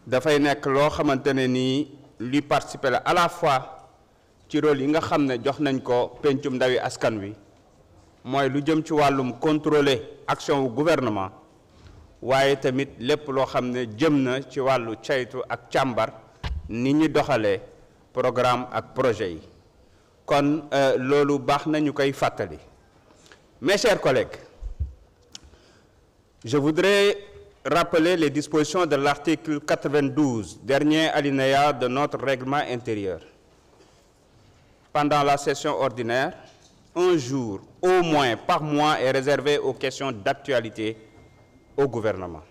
dafay nekk loo xamante ne nii luy participer la à la fois ci rôle yi nga xam ne jox nañ ko pencum ndawi askan wi mooy lu jëm ci wàllum contrôler action wu gouvernement waaye tamit lépp loo xam ne jëm na ci wàllu caytu ak càmbar ni ñi doxalee programme ak projet yi kon loolu baax na ñu koy fàttali. Mes chers collègues, je voudrais rappeler les dispositions de l'article 92, dernier alinéa de notre règlement intérieur. Pendant la session ordinaire, un jour au moins par mois est réservé aux questions d'actualité au gouvernement.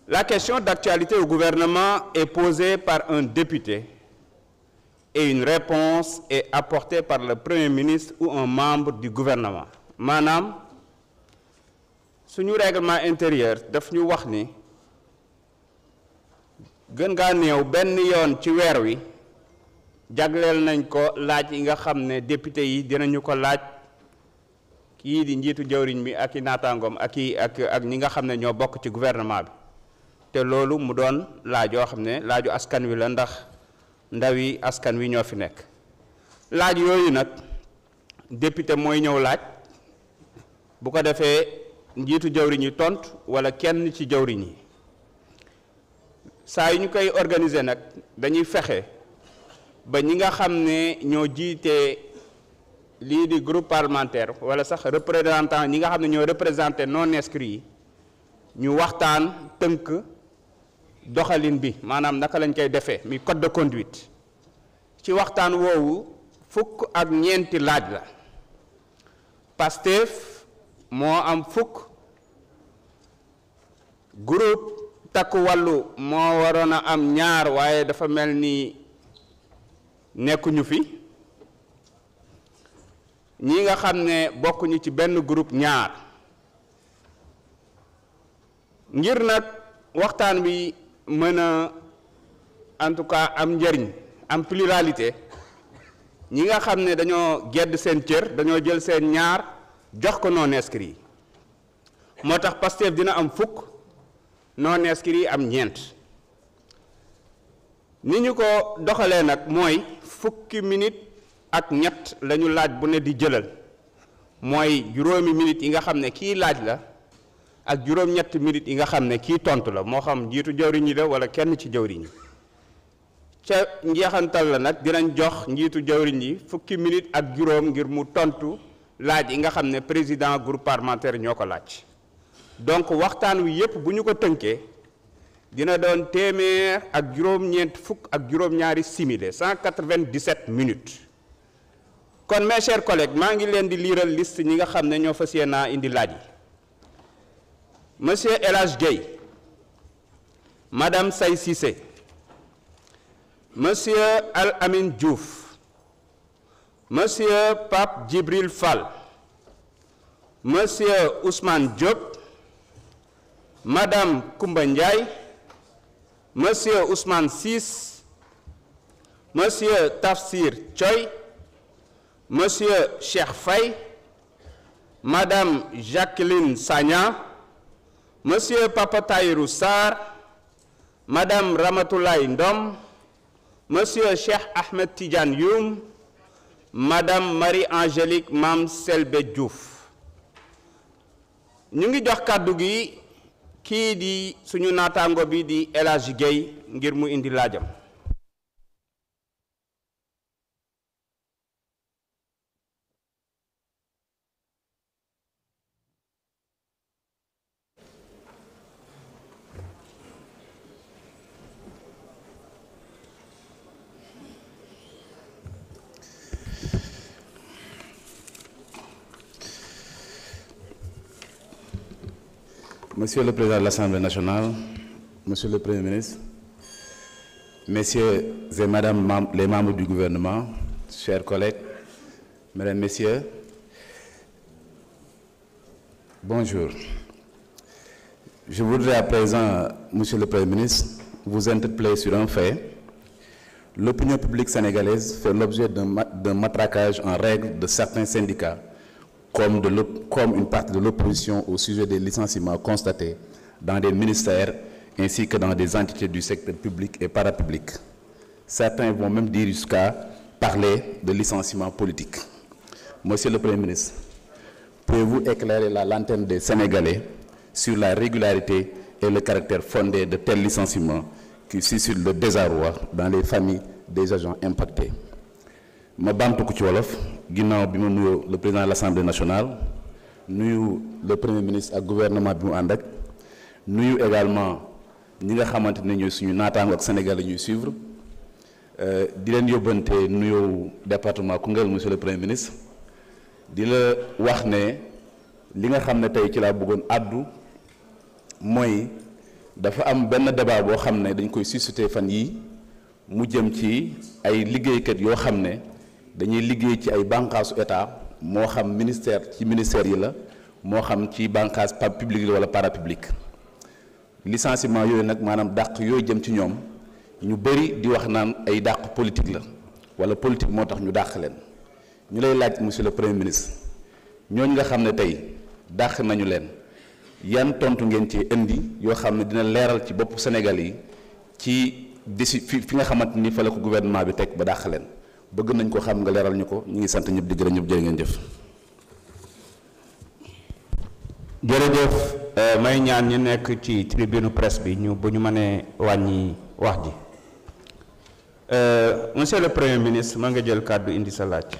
La question d'actualité au gouvernement est posée par un député et une réponse est apportée par le Premier ministre ou un membre du gouvernement. Maanaam suñu règlement intérieur daf ñu wax ni gën ngaa néew benn yoon ci weer wi jagleel nañ ko laaj yi nga xam ne député yi dinañu ko laaj kii di njiitu jawriñ mi ak i naataangoom ak ñi nga xam ne ñoo bokk ci gouvernement bi te loolu mu doon laaj yoo xam ne laaju askan wi la ndax ndawi askan wi ñoo fi nekk laaj yooyu nag député mooy ñëw laaj bu ko defee njiitu jawriñ yi tontu wala kenn ci jawriñ yi saa yu ñu koy organiser nag dañuy fexe ba ñi nga xam ne ñoo jiite lii di groupe parlementaire wala sax représentant ñi nga xam ne ñoo représenté non inscrits yi ñu waxtaan tënk doxalin bi maanaam naka lañ koy defee mi code de conduite ci waxtaan woowu fukk ak ñeenti laaj la Pastef moo am fukk groupe takku wàllu moo waroon a am ñaar waaye dafa mel ni nekkuñu fi ñi nga xam ne bokkuñu ci benn groupe ñaar ngir nag waxtaan bi mën a en tout cas am njëriñ am pluralité ñi nga xam ne dañoo gedd seen cër dañoo jël seen ñaar jox ko non inscrits yi moo tax Pastef dina am fukk non inscrits yi am ñeent ni ñu ko doxalee nag mooy fukki minute ak ñett lañu laaj bu ne di jëlal mooy juróomi minute yi nga xam ne kii laaj la ak juróom-ñetti minutes yi nga xam ne kii tontu la moo xam njiitu jawriñ yi la wala kenn ci jawriñ yi ca njeexantal la nag dinañ jox njiitu jawriñ yi fukki minutes ak juróom ngir mu tontu laaj yi nga xam ne président groupe parlementaire ñoo ko laaj donc waxtaan wi yépp bu ñu ko tënkee dina doon téeméer ak juróom-ñeent fukk ak juróom-ñaari simili 197 minutes kon mes chers collègues maa ngi leen di liiral liste ñi nga xam ne ñoo fas yéene indi laaj yi. Monsieur El Hadj Gueye, Madame Say Cissé, Monsieur Al-Amin Diouf, Monsieur Pape Djibril Fall, Monsieur Ousmane Diop, Madame Koumba Ndiaye, Monsieur Ousmane Ciss, Monsieur Tafsir Thioye, Monsieur Cheikh Faye, Madame Jacqueline Sagna, Monsieur Papa Tahirou Sarr, Madame Ramatoulaye Ndom, Monsieur Cheikh Ahmed Tidiane Youm, Madame Marie-Angélique Mame Selbé Diouf. ñu ngi jox kàddu gi kii di suñu naataango bi di El Hadj Gueye ngir mu indi laajam. Monsieur le Président de l'Assemblée nationale, Monsieur le Premier ministre, Messieurs et Madame les membres du gouvernement, chers collègues, Mesdames, Messieurs, bonjour. Je voudrais à présent, Monsieur le Premier ministre, vous interpeller sur un fait. L'opinion publique sénégalaise fait l'objet d'un matraquage en règle de certains syndicats, comme une partie de l'opposition au sujet des licenciements constatés dans des ministères ainsi que dans des entités du secteur public et parapublic. Certains vont même dire jusqu'à parler de licenciement politique. Monsieur le Premier ministre, pouvez-vous éclairer la lanterne des Sénégalais sur la régularité et le caractère fondé de tels licenciements qui suscitent le désarroi dans les familles des agents impactés? ma baamtu ko ci wolof ginnaaw bi ma nuyoo le président de l'Assemblée nationale nuyu le Premier ministre ak gouvernement bi mu ànd ak nuyu également ñi nga xamante ne ñooy suñu naataango ak Sénégal ñuy suivre di leen yóbbante nuyoo département Koungheul monsieur le Premier ministre di la wax ne li nga xam ne tey ci laa bëggoon àddu mooy dafa am benn débat boo xam ne dañ koy susciter fan yii mu jëm ci ay liggéeykat yoo xam ne dañuy liggéey ci ay bànqaasu état moo xam ministère ci ministère yi la moo xam ci bànqaas public yi wala parapublic licenciement yooyu nag maanaam dàq yooyu jëm ci ñoom ñu bëri di wax naan ay dàq politique la wala politique moo tax ñu dàq leen ñu lay laaj monsieur le Premier ministre ñooñu nga xam ne tey dàq nañu leen yan tontu ngeen ci indi yoo xam ne dina leeral ci bopp Sénégal yi ci fi nga xamante ni fa la ko gouvernement bi teg ba dàq leen bëgg nañ ko xam nga leeral ñu ko ñu ngi sant ñëpp di gërëm ñëpp jërë ngeen jëf. jërëjëf may ñaan ñi nekk ci tribune presse bi bu ñu mënee wàññi wax ji monsieur le Premier ministre ma nga jël kàddu indi sa laaj.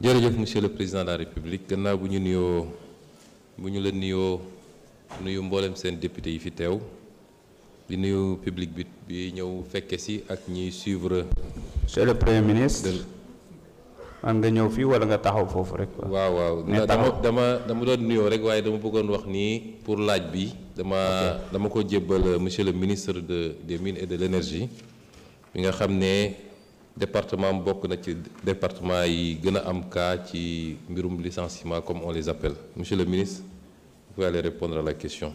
jërëjëf monsieur le président de la république gannaaw bu ñu la nuyoo nuyu mboolem seen député yi fi teew di nuyu public bi ñëw fekke si ak ñiy suivre. monsieur le Premier ministre man nga ñëw fii wala nga taxaw foofu rek. waaw dama doon nuyoo rek waaye dama bëggoon wax nii pour laaj bi dama ko jébbal monsieur le ministre des mines et de l'énergie bi nga xam ne département bokk na ci département yi gën a am cas ci mbirum licenciement comme on les appelle monsieur le ministre vous pouvez aller répondre à la question.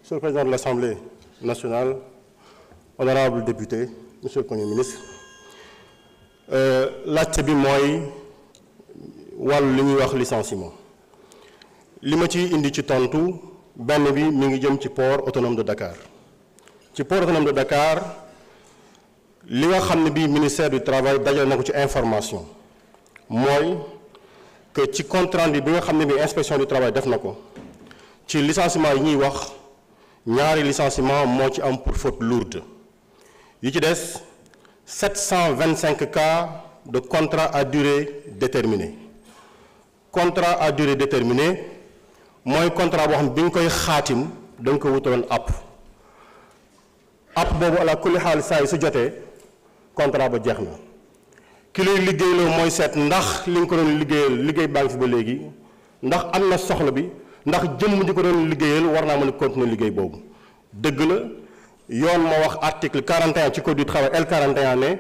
Monsieur le Président de l'Assemblée nationale, honorables députés, Monsieur le Premier ministre, laajte bi mooy wàllu li ñuy wax licenciement li ma ci indi ci tontu benn bi mi ngi jëm ci port autonome de Dakar ci port autonome de Dakar li nga xam ne bii ministère du travail dajale na ko ci information mooy que ci compte rendu bi nga xam ne bii inspection du travail def na ko ci licenciement yi ñuy wax ñaari licenciement moo ci am pour faute lourde yi ci des 725 cas de contrat à durée déterminée contrat à durée déterminée mooy contrat boo xam ne bi nga koy xaatim da nga ko wutaloon app boobu ala kulli xaal saa yi su jotee contrat ba jeex na ki lay liggéeyloo mooy seet ndax li nga ko doon liggéey baa ngi fi ba léegi ndax am na soxla bi ndax jëmm ji ko doon liggéeyal war naa mën a continuer liggéey boobu dëgg la yoon moo wax article 41 ci code du travail L41 ne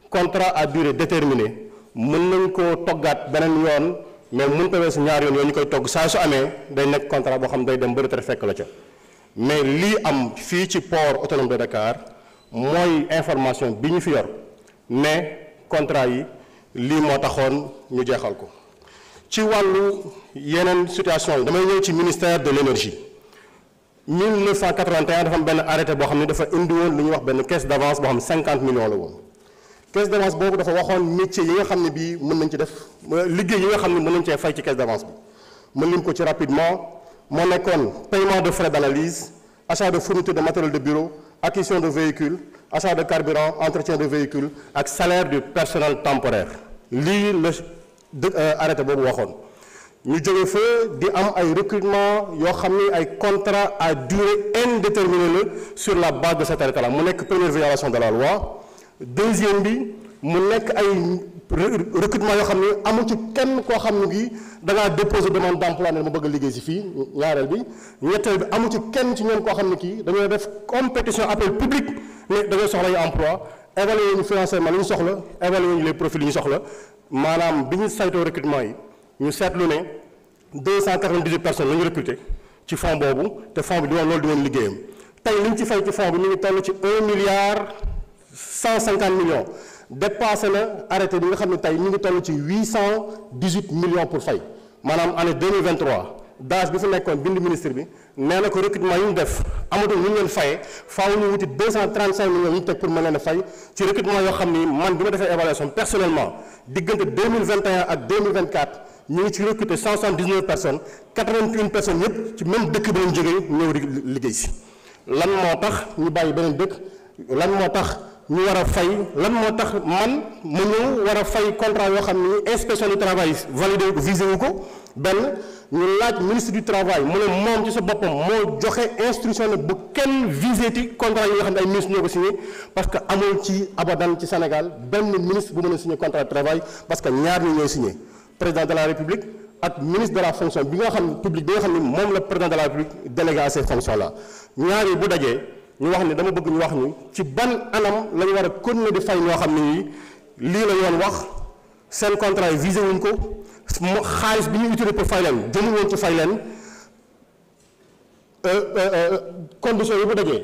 contrat à durée déterminée mën nañ koo toggaat beneen yoon mais mënut a weesu ñaar yoon ñu koy togg saa su amee day nekk contrat boo xam day dem ba retraite fekk la ca mais lii am fii ci port autonome de Dakar mooy information bi ñu fi yor ne contrat yi lii moo taxoon ñu jeexal ko ci wàllu yeneen situation yi damay ñëw ci ministère de l'énergie 1981 dafa am benn arrêté boo xam ne dafa indi woon lu ñuy wax benn caisse d'avance boo xam ne 50 millions la woon caisse d'avance boobu dafa waxoon métier yi nga xam ne bii mën nañ ci def liggéey yi nga xam ne mën nañ cee fay ci caisse d'avance bi mën lim ko ci rapidement moo nekkoon paiement de frais d'analyse achat de fourniture de matériel de bureau acquisition de véhicules achat de carburant entretien de véhicules ak salaire du personnel temporaire lii la arrêté boobu waxoon ñu jóge fa di am ay recrutement yoo xam ni ay contrat à durée indéterminée la sur la base de cet arrêté là mu nekk première violation de la loi deuxième bi mu nekk ay recrutement yoo xam ni amul ci kenn koo xam ne bii da ngaa déposer demande d'emploi ne ma bëgg a liggéey si fii ñaareel bi ñetteel bi amul ci kenn ci ñoom koo xam ne kii dañoo def compétition appel public ne da ngay soxla yu emploi évaluer ñu financièrement li ñu soxla évaluer ñu les profils yi ñu soxla maanaam bi ñu saytoo recrutement yi ñu seetlu ne 298 personnes la ñu recruté ci fonds boobu te fonds bi di woon loolu di woon liggéeyam tey li ñu ci fay ci fonds bi ñu ngi toll ci 1,150 milliard dépassé na arrêté bi nga xam ne tey ñu ngi toll ci 818 millions pour fay maanaam année 2023 daas bi fa nekkoon bind ministre bi nee na ko recrutement yi ñu def amatul ñu leen fayee faaw ñu wuti 235 millions yi ñu teg pour mën leen a fay ci recrutement yoo xam ni man bi ma defee évaluation personnellement diggante 2021 ak 2024 ñu ngi ci recruter 179 personnes 81 personnes yëpp ci même dëkk bi lañ jógee ñëw liggéey si lan moo tax ñu bàyyi beneen dëkk lan moo tax ñu war a fay lan moo tax man ma ñëw war a fay contrat yoo xam ni inspection du travail validé wu ko visé wu ko benn ñu laaj ministre du travail mu ne moom ci sa boppam moo joxe instruction ne bu kenn visé ti contrat yi nga xam ne ay ministre ñoo ko signé parce que amul ci abadan ci Sénégal benn ministre bu mën a signé contrat de travail parce que ñaar ñi ñooy signé président de la République ak ministre de la fonction bi nga xam ne public bi nga xam ne moom la président de la République délégué à ces fonctions là ñaar yi bu dajee ñu wax ne dama bëgg ñu wax ñu ci ban anam la ñu war a continuer di fay ñoo xam ne lii la yoon wax seen contrat yi visé wuñ ko xaalis bi ñu utilisé pour fay leen jëmu woon ci fay leen conditions yi bu dajee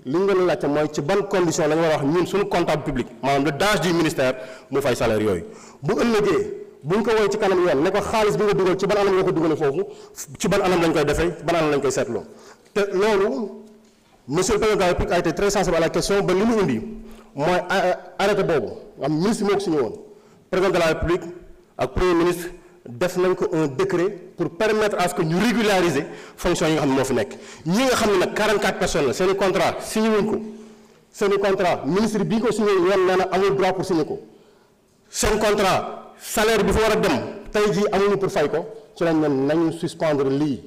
li ñu leen laajte mooy ci ban condition la ñu war a wax ñun suñu comptable public maanaam le DAGE du ministère mu fay salaire yooyu bu ëllëgee bu ñu ko woowee ci kanam yoon ne ko xaalis bi nga dugal ci ban anam nga ko dugalee foofu ci ban anam lañ koy defee ban anam lañ koy seetloo te loolu monsieur le président de la République a été très sensible à la question ba li mu indi mooy arrêté boobu am ministre moo ko signé woon président de la République ak premier ministre def nañ ko un décret pour permettre à ce que ñu régulariser fonction yi nga xam ne moo fi nekk ñi nga xam ne nag 44 personnes la seen i contrat signé wuñ ko seen i contrat ministre bii ko signé yoon nee na amul droit pour signé ko seen contrat salaire bi fa war a dem tey jii amuñu pour fay ko ci lañ ne nañu suspendre li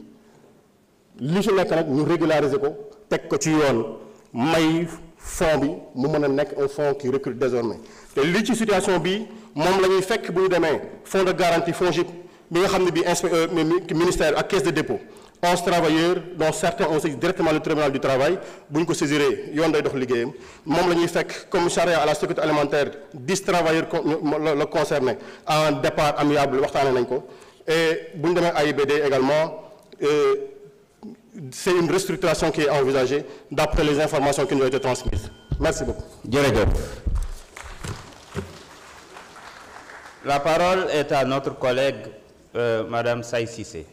ci nekk nag ñu régulariser ko teg ko ci yoon may fonds bi mu mën a nekk un fonds qui recrute désormais te lii ci situation bi moom la ñuy fekk bu ñu demee fonds de garantie FONGIP bi nga xam ne bi ministère ak caisse de dépôt 11 travailleurs dont certains ont saisi directement le tribunal du travail bu ñu ko saisiree yoon day dox liggéeyam moom la ñuy fekk commissariat à la sécurité alimentaire 10 travailleurs la concerné en départ amiable waxtaane nañ ko et bu ñu demee AIBD également c'est une restructuration qui est envisagée d'après les informations qui nous ont été transmises. Merci beaucoup. Jërëjëf. La parole est à notre collègue Madame Saï Cissé.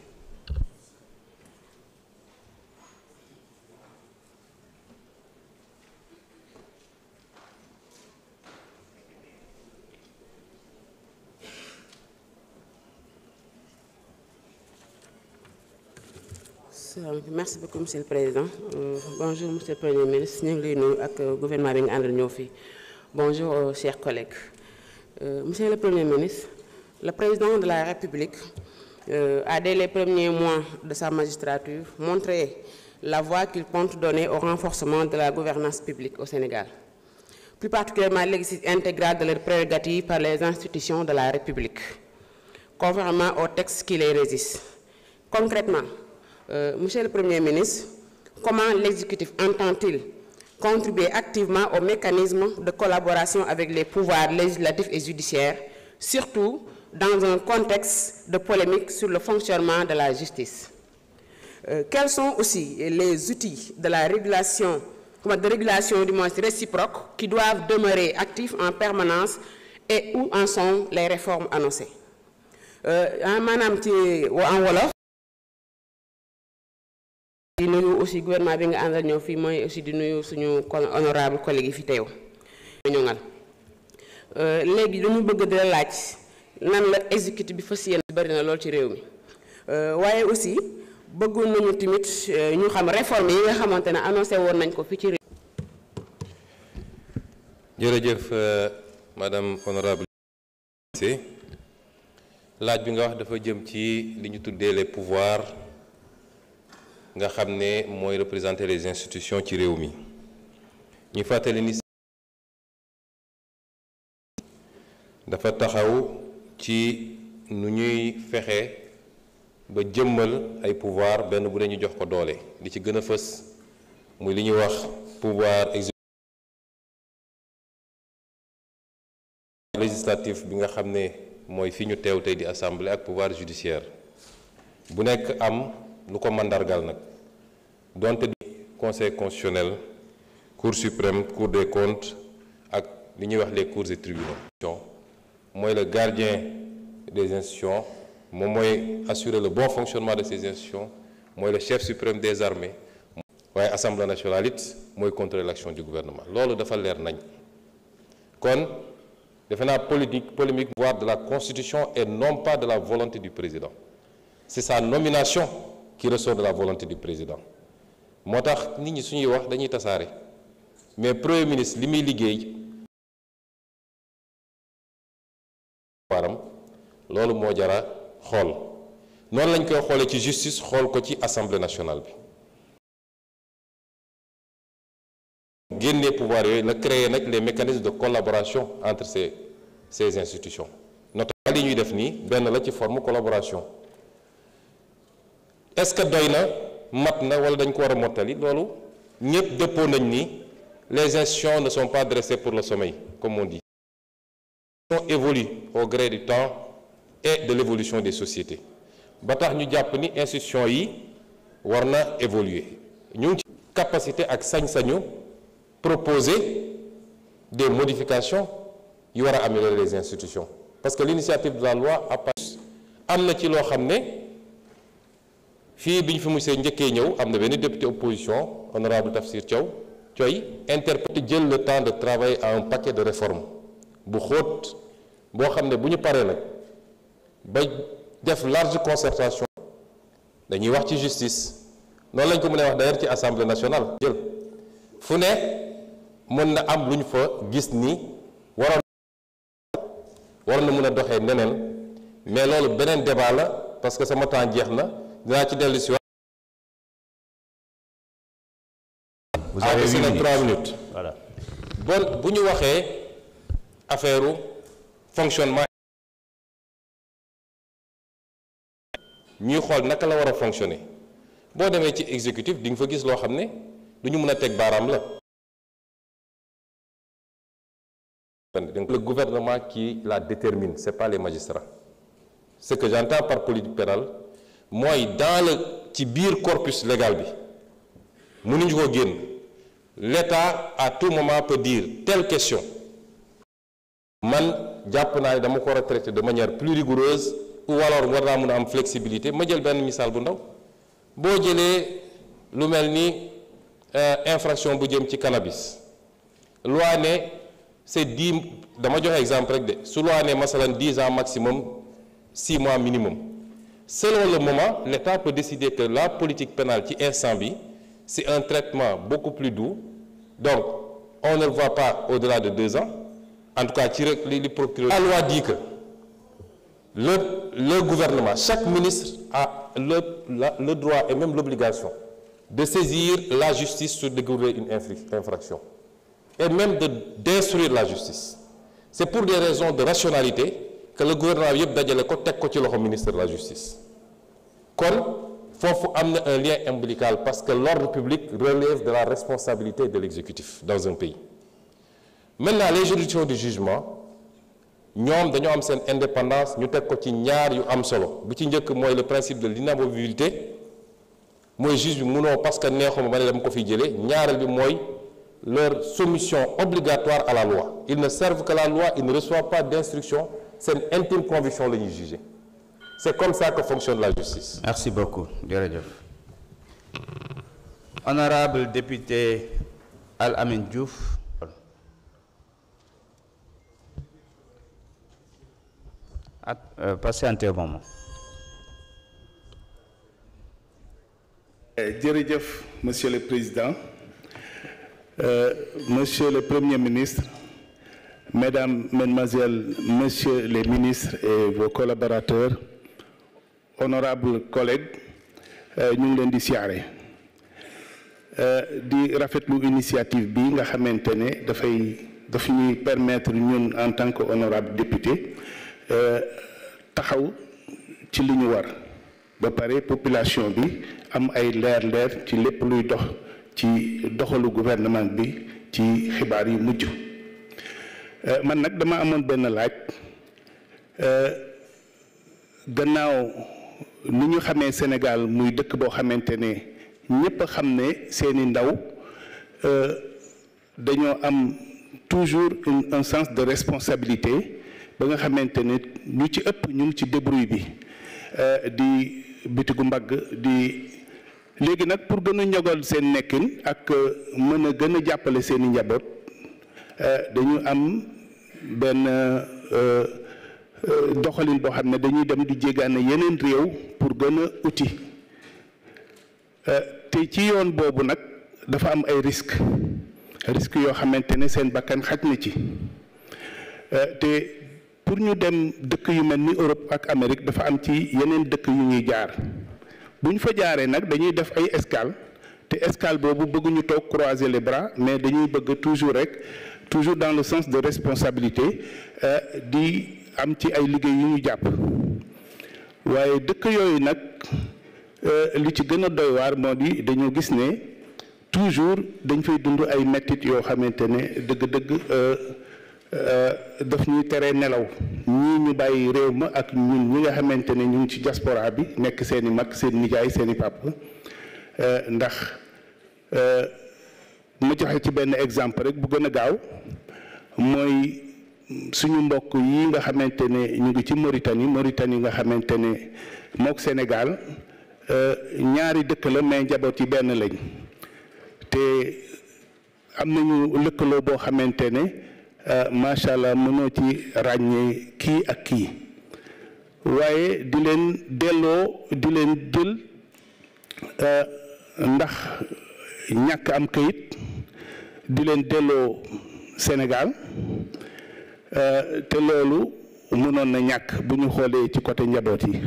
Merci beaucoup monsieur le président bonjour monsieur le premier ministre ñu ngi lay nuyu ak gouvernement bi nga àndal ñëw fii bonjour chers collègues monsieur le premier ministre le président de la République a dès les premiers mois de sa magistrature montré la voie qu'il compte donner au renforcement de la gouvernance publique au Sénégal, plus particulièrement l'exercice intégral de leurs prérogatives par les institutions de la République, conformément aux textes qui les régissent. Concrètement, Monsieur le Premier ministre, comment l'exécutif entend-il contribuer activement au mécanisme de collaboration avec les pouvoirs législatifs et judiciaires, surtout dans un contexte de polémique sur le fonctionnement de la justice? Quels sont aussi les outils de la régulation, du moins réciproque, qui doivent demeurer actifs en permanence et où en sont les réformes annoncées? Maanaam ci en wolof di nuyu aussi gouvernement bi nga àndal ñëw fii mooy aussi di nuyu suñu honorable collègue yi fi teew ñoŋal léegi dañu bëgg di la laaj nan la exécutif bi fas yéene bari na lool ci réew mi waaye aussi bëggoon nañu tamit ñu xam réforme yi nga xamante ne annoncé woon nañ ko fii ci réew. jërëjëf madame honorable laaj bi nga wax dafa jëm ci li ñu tuddee les pouvoirs nga xam ne mooy représenter les institutions ci réew mi ñu fàttali ni dafa taxaw ci nu ñuy fexe ba jëmmal ay pouvoir benn bu dee ñu jox ko doole li ci gën a fës muy li ñuy wax pouvoir législatif bi nga xam ne mooy fi ñu teew tey di assemblée ak pouvoir judiciaire bu nekk am lu ko mandargal nag donte conseil constitutionnel cour suprême cour des comptes ak li ñuy wax les cours et tribunaux. mooy le gardien des institutions moom mooy assurer le bon fonctionnement de ces institutions mooy le chef suprême des armées waaye assemblée nationale it mooy contrôler l'action du gouvernement loolu dafa leer nañ kon defe naa polémique voire de la constitution et non pas de la volonté du président c'est sa nomination qui ressort de la volonté du président moo tax nit ñi suñuy wax dañuy tasaare mais premier ministre li muy liggéey param loolu moo jara xool noonu lañ koy xoolee ci justice xool ko ci assemblée nationale bi génnee pouvoir yooyu la créer nag les mécanismes de collaboration entre ces institutions notamment li ñuy def nii benn la ci forme collaboration est-ce que doy na mat na wala dañ ko war a mottali loolu ñëpp dëppoo nañ ni les institutions ne sont pas dressées pour le sommeil comme on dit évolue au gré du temps et de l'évolution des sociétés ba tax ñu jàpp ni institutions yi war na évoluer ñu ngi ci capacité ak sañ-sañu proposer des modifications yu war a améliorer les institutions parce que l'initiative de la loi am na ci loo xam ne fii bi ñu fi musee njëkkee ñëw am na benn député opposition honorable Tafsir Thioye interpellé jël le temps de travailler à un paquet de réformes bu xóot boo xam ne bu ñu paree nag ba def large concertation dañuy wax ci justice noonu lañ ko mën a wax d'ailleurs ci assemblée nationale jël fu ne mën na am lu ñu fa gis ni waroon na mën a doxee neneen mais loolu beneen débat la parce que sama temps jeex na dinaa ci dellu si waat. Vous avez 8 minutes. 3 minutes. Voilà. Bon bu ñu waxee affaire fonctionnement ñuy xool naka la war a fonctionner boo demee ci exécutif di nga fa gis loo xam ne du ñu mën a teg baaraam la. Le gouvernement qui la détermine c'est pas les magistrats ce que j'entends par politique pénale mooy dans le ci biir corpus légal bi mënuñu ko génn l'État à tout moment peut dire telle question man jàpp naa ne dama ko war a traiter de manière plus rigoureuse ou alors war naa mën a am flexibilité ma jël benn misaal bu ndaw boo jëlee lu mel ni infraction bu jëm ci cannabis loi ne c'est 10 dama joxe exemple rek de su loi ne masalan 10 ans maximum 6 mois minimum selon le moment l'État peut décider que la politique pénale ci instant bi c'est un traitement beaucoup plus doux donc on ne le voit pas au-delà de 2 ans en tout cas ci rek li procureur. La loi dit que le gouvernement chaque ministre a le droit et même l'obligation de saisir la justice sur découvrir une infraction et même d'instruire la justice c'est pour des raisons de rationalité que le gouvernement yëpp dajale ko teg ko ci loxo ministre de la justice kon foofu am na un lien ombilical parce que l'ordre public relève de la responsabilité de l'exécutif dans un pays maintenant les juridictions du jugement ñoom dañoo am seen indépendance ñu teg ko ci ñaar yu am solo bu ci njëkk mooy le principe de l'inamovibilité mooy juge bi mënoo parce que neexuma ma ne dama ko fiy jëlee ñaareel bi mooy leur soumission obligatoire à la loi ils ne servent que la loi ils ne reçoivent pas d'instruction seen intime conviction la ñuy juger c'est comme ça que fonctionne la justice. Merci beaucoup jërëjëf. Honorable député Al Amin Diouf. Patientez un moment. Jërëjëf Monsieur le Président, Monsieur le Premier ministre, Mesdames, Mesdemoiselles, Messieurs les ministres et vos collaborateurs, honorables collègues, ñu ngi leen di siyaare di rafetlu initiative bi nga xamante ne daf ñuy permettre ñun en tant que honorable député taxaw ci li ñu war ba pare population bi am ay leer ci lépp luy dox ci doxalu gouvernement bi ci xibaar yu mujj man nag dama amoon benn laaj gannaaw ni ñu xamee Sénégal muy dëkk boo xamante ne ñëpp a xam ne seeni ndaw dañoo am toujours un sens de responsabilité ba nga xamante ne ñu ci ëpp ñu ngi ci débrouille bi di bitigu mbagg di léegi nag pour gën a ñogal seen nekkin ak mën a gën a jàppale seeni njaboot dañu am benn doxalin boo xam ne dañuy dem di jégaane yeneen réew pour gën a uti te ci yoon boobu nag dafa am ay risques yoo xamante ne seen bakkan xaj na ci te pour ñu dem dëkk yu mel ni Europe ak Amérique dafa am ci yeneen dëkk yu ñuy jaar bu ñu fa jaaree nag dañuy def ay escale te escale boobu bëgguñu toog croiser les bras mais dañuy bëgg toujours dans le sens de responsabilité di am ci ay liggéey yu ñu jàpp waaye dëkk yooyu nag li ci gën a doy waar moo di dañoo gis ne toujours dañ fay dund ay mettit yoo xamante ne dëgg-dëgg daf ñuy tere nelaw ñii ñu bàyyi réew ma ak ñun ñi nga xamante ne ñu ngi ci diaspora bi nekk seeni mag seen nijaay seeni pàpp ndax ma joxe ci benn exemple rek bu gën a gaaw mooy suñu mbokk yi nga xamante ne ñu ngi ci Mauritanie nga xamante ne mook Sénégal ñaari dëkk la mais njaboot yi benn lañ te am nañu lëkkaloo boo xamante ne macha allah mënoo ci ràññee kii ak kii waaye di leen jël ndax ñàkk am kayit di leen delloo Sénégal te loolu mënoon na ñàkk bu ñu xoolee ci côté njaboot yi.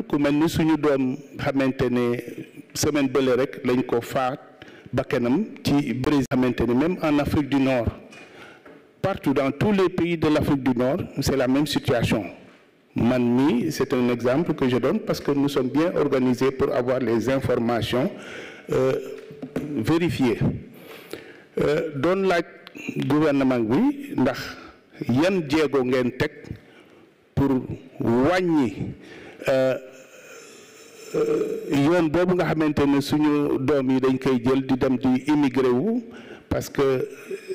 ku mel ni suñu doom xamante ne semaine bële rek lañ ko faat bakkanam ci Brésil xamante ne même en Afrique du Nord partout dans tous les pays de l'Afrique du Nord c'est la même situation man mii c'est un exemple que je donne parce que nous sommes bien organisés pour avoir les informations vérifiées doon laaj gouvernement bi ndax yan jéego ngeen teg pour wàññi yoon boobu nga xamante ne suñu doom yi dañ koy jël di dem di immigré wu parce que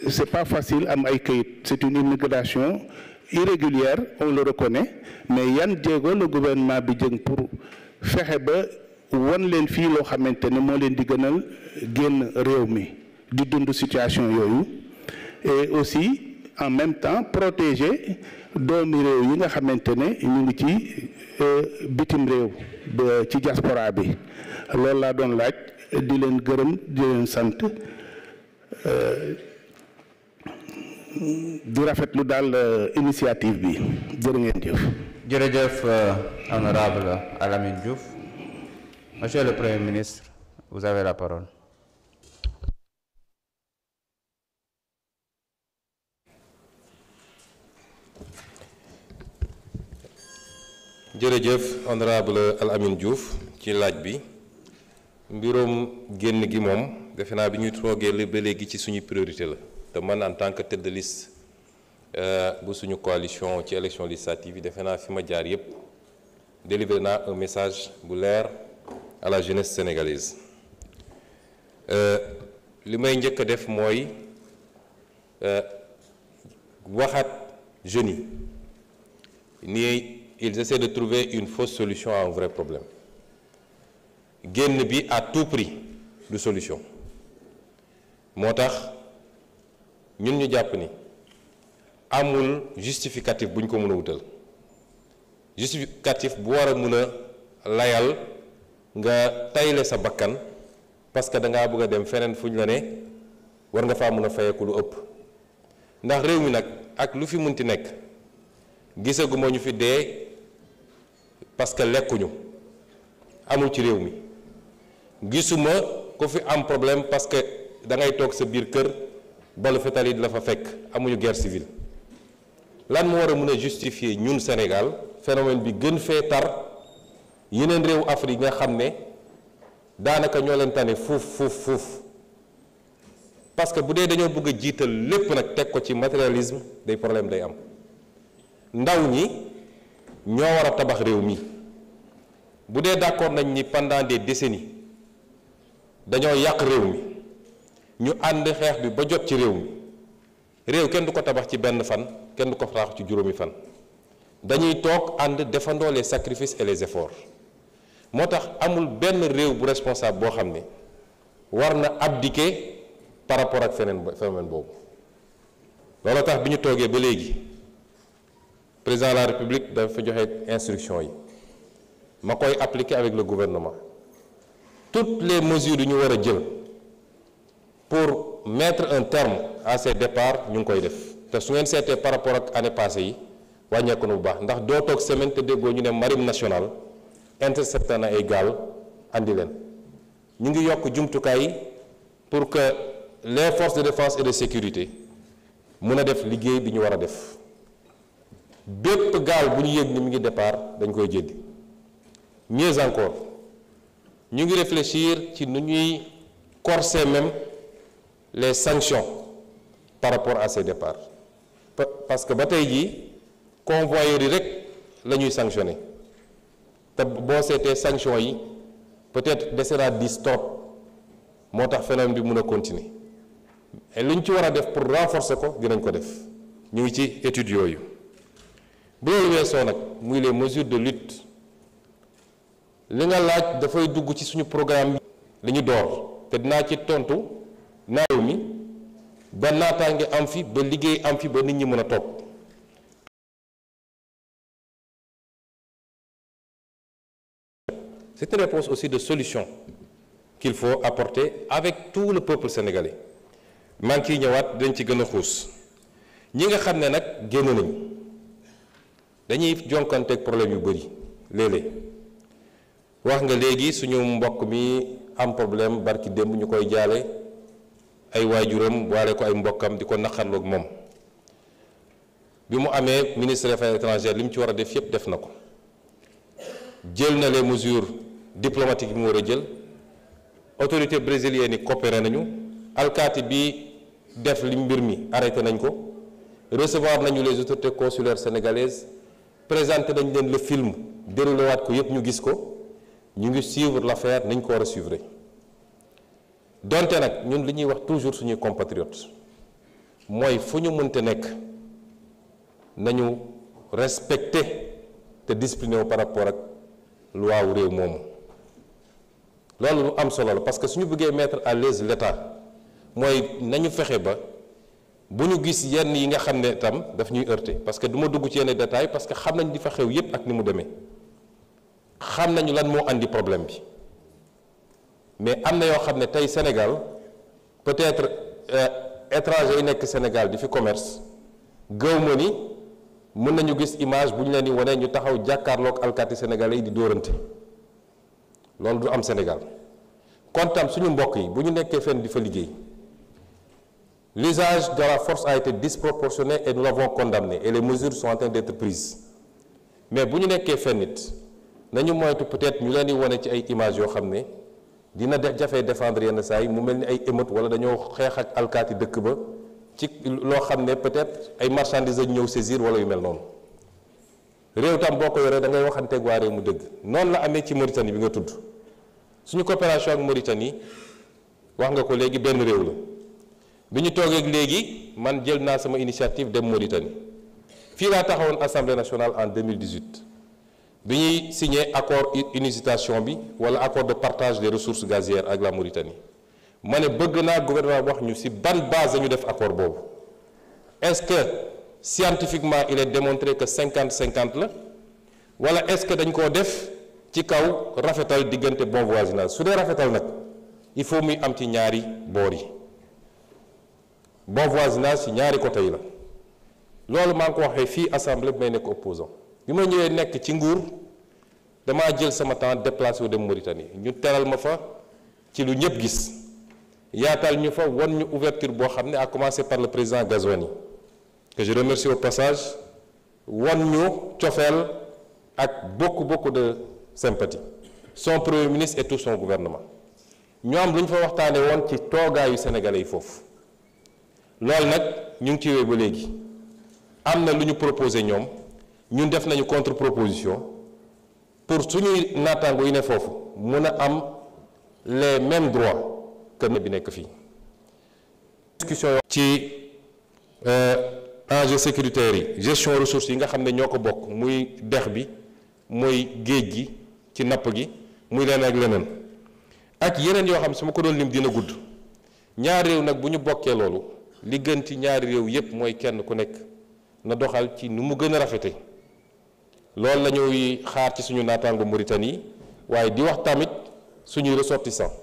c'est pas facile am ay kayit c'est une immigration irrégulière on le reconnaît mais yan jéego le gouvernement bi jëng pour fexe ba wan leen fii loo xamante ne moo leen di gënal génn réew mi di dund situation yooyu et aussi en même temps protéger doomi réew yi nga xamante ne ñu ngi ci bitim réew ci diaspora bi loolu laa doon laaj di leen gërëm di leen sant di rafetlu daal initiative bi jërë ngeen jëf. jërëjëf honorable Alamine Diouf. Monsieur le Premier ministre, vous avez la parole. jërëjëf honorable Alamine Diouf ci laaj bi mbiroom génn gi moom defe naa bi ñuy toogee ba léegi ci suñu priorité la te man en tant que tête de liste bu suñu coalition ci élection législative yi defe naa fi ma jaar yépp délivré naa un message bu leer à la jeunesse sénégalaise li may njëkk a def mooy waxaat jeunes yi nii ils essaient de trouver une fausse solution à un vrai problème génn bi à tout prix du solution moo tax ñun ñu jàpp ni amul justificatif bu ñu ko mën a wutal justificatif bu war a mën a layal nga tayle sa bakkan parce que da ngaa bëgg a dem feneen fu ñu la ne war nga faa mën a fayeeku lu ëpp ndax réew mi nag ak lu fi munti nekk gisaguma ñu fi dee parce que lekkuñu amul ci réew mi gisuma ko fi am problème parce que da ngay toog sa biir kër balu fetal yi di la fa fekk amuñu guerre civile lan moo war a mën a justifier ñun Sénégal phénomène bi gën fee tar yeneen réewu Afrique nga xam ne daanaka ñoo leen tane fuuf parce que bu dee dañoo bëgg a jiital lépp nag teg ko ci matérialisme day problème day am ndaw ñi ñoo war a tabax réew mi bu dee d'accord nañ ni pendant des décennies dañoo yàq réew mi ñu ànd xeex bi ba jot ci réew mi réew kenn du ko tabax ci benn fan kenn du ko tabax ci juróomi fan dañuy toog ànd defandoo les sacrifices et les efforts moo tax amul benn réew bu responsable boo xam ne war na abdiquer par rapport ak phénomène boobu loolu tax bi ñu toogee ba léegi président de la république dafa joxe instruction yi ma koy appliquer avec le gouvernement toutes les mesures yu ñu war a jël pour mettre un terme à ces départs ñu ngi koy def te su ngeen seetee par rapport ak année passée yi wàññeeku na bu baax ndax doo toog semaine te déggoo ñu ne marine nationale intercepté na ay gaal andi leen ñu ngi yokk jumtukaay yi pour que les forces de défense et de sécurité mën a def liggéey bi ñu war a def bépp gaal bu ñu yëg ni mu ngi départ dañ koy jëddi mieux encore ñu ngi réfléchir ci nu ñuy corser même les sanctions par rapport à ces départs parce que ba tey jii convoyeurs yi rek la ñuy sanctionner te boo seetee sanctions yi peut-être desera diis trop moo tax phénomène bi mën a continuer et lu ñu ci war a def pour renforcer ko dinañ ko def ñu ngi ci études yooyu bu loolu weesoo nag muy les mesures de lutte li nga laaj dafay dugg ci suñu programme li ñu door te dinaa ci tontu naaw mi ba naataange am fi ba liggéey am fi ba nit ñi mën a toog c'est une réponse aussi de solution qu'il faut apporter avec tout le peuple sénégalais maa ngi ciy ñëwaat dañ ci gën a xuus ñi nga xam ne nag génn nañ dañuy jonkanteeg problème yu bëri léeg-léeg wax nga léegi suñu mbokk mi am problème barki démb ñu koy jaale ay waajuram waale ko ay mbokkam di ko naqarloog moom bi mu amee ministre des Affaires étrangères li mu ci war a def yépp def na ko jël na les mesures diplomatiques bi mu war a jël autorité brésilienne yi coopéré nañu alkaati bi def li mbir mi arrêté nañ ko recevoir nañu les autorités consulaires sénégalaises présenté nañ leen le film déroulé waat ko yépp ñu gis ko ñu ngi suivre l'affaire nañ ko war a suivre donte nag ñun li ñuy wax toujours suñuy compatriotes mooy fu ñu mënte nekk nañu respecter te discipliné wu par rapport ak loi wu réew moomu loolu lu am solo la parce que suñu bëggee mettre à l'aise l'État mooy nañu fexe ba bu ñu gis yenn yi nga xam ne tam daf ñuy heurter parce que du ma dugg ci yenn détails parce que xam nañ di fa xew yépp ak ni mu demee xam nañu lan moo andi problème bi mais am na yoo xam ne tey Sénégal peut-être étranger yi nekk Sénégal di fi commerce gëw ma ni mën nañu gis image bu ñu leen di wane ñu taxaw jàkkaarloog alkaati sénégalais yi di dóorante loolu du am Sénégal kon tam suñu mbokk yi bu ñu nekkee fenn di fa liggéey l'usage de la force a été disproportionné et nous l'avons condamné et les mesures sont en train d'être prises mais bu ñu nekkee fenn nit nañu moytu peut-être ñu leen di wane ci ay images yoo xam ne dina jafee défendre yenn saa yi mu mel ni ay émeute wala dañoo xeex ak alkaati dëkk ba ci loo xam ne peut-être ay marchandises lañ ñëw saisir wala yu mel noonu réew tam boo ko yoree da ngay waxanteeg waa réew mu dëgg noonu la amee ci Mauritanie bi nga tudd suñu coopération ak Mauritanie wax nga ko léegi benn réew la bi ñu toogee léegi man jël naa sama initiative dem Mauritanie fii laa taxawoon Assemblée nationale en 2018 bi ñuy signé accord unification bi wala accord de partage des ressources gazières ak la Mauritanie ma ne bëgg naa gouvernement wax ñu ci ban base la ñu def accord boobu est-ce que scientifiquement il est démontré que 50-50 la wala est-ce que dañ koo def ci kaw rafetal diggante bon voisinage su dee rafetal nag il faut muy am ci ñaari boor yi bon voisinage ci ñaari côté yi la loolu maa ngi ko waxee fii assemblée bi may nekk opposant bi ma ñëwee nekk ci nguur damaa jël sama temps déplacé wu dem Mauritanie ñu teral ma fa ci lu ñëpp gis yaatal ñu fa won ñu ouverture boo xam ne à commencer par le président Ghazouani que je remercie au passage won ñu cofeel ak beaucoup de sympathie son premier ministre et tout son gouvernement ñoom lu ñu fa waxtaane woon ci toogaayu sénégalais yi foofu loolu nag ñu ngi ci wéy ba léegi am na lu ñu proposé ñoom ñun def nañu contre proposition pour suñuy naataango yi ne foofu mun a am les mêmes droits kër bi nekk fii. discussion ci enjeux sécuritaires yi gestion ressources yi nga xam ne ñoo ko bokk muy dex bi muy géej gi ci napp gi muy leneen ak leneen ak yeneen yoo xam su ma ko doon lim dina gudd. ñaari réew nag bu ñu bokkee loolu li gën ci ñaari réew yépp mooy kenn ku nekk na doxal ci nu mu gën a rafete loolu la ñuy xaar ci suñu naataango Mauritanie waaye di wax tamit suñuy ressortissants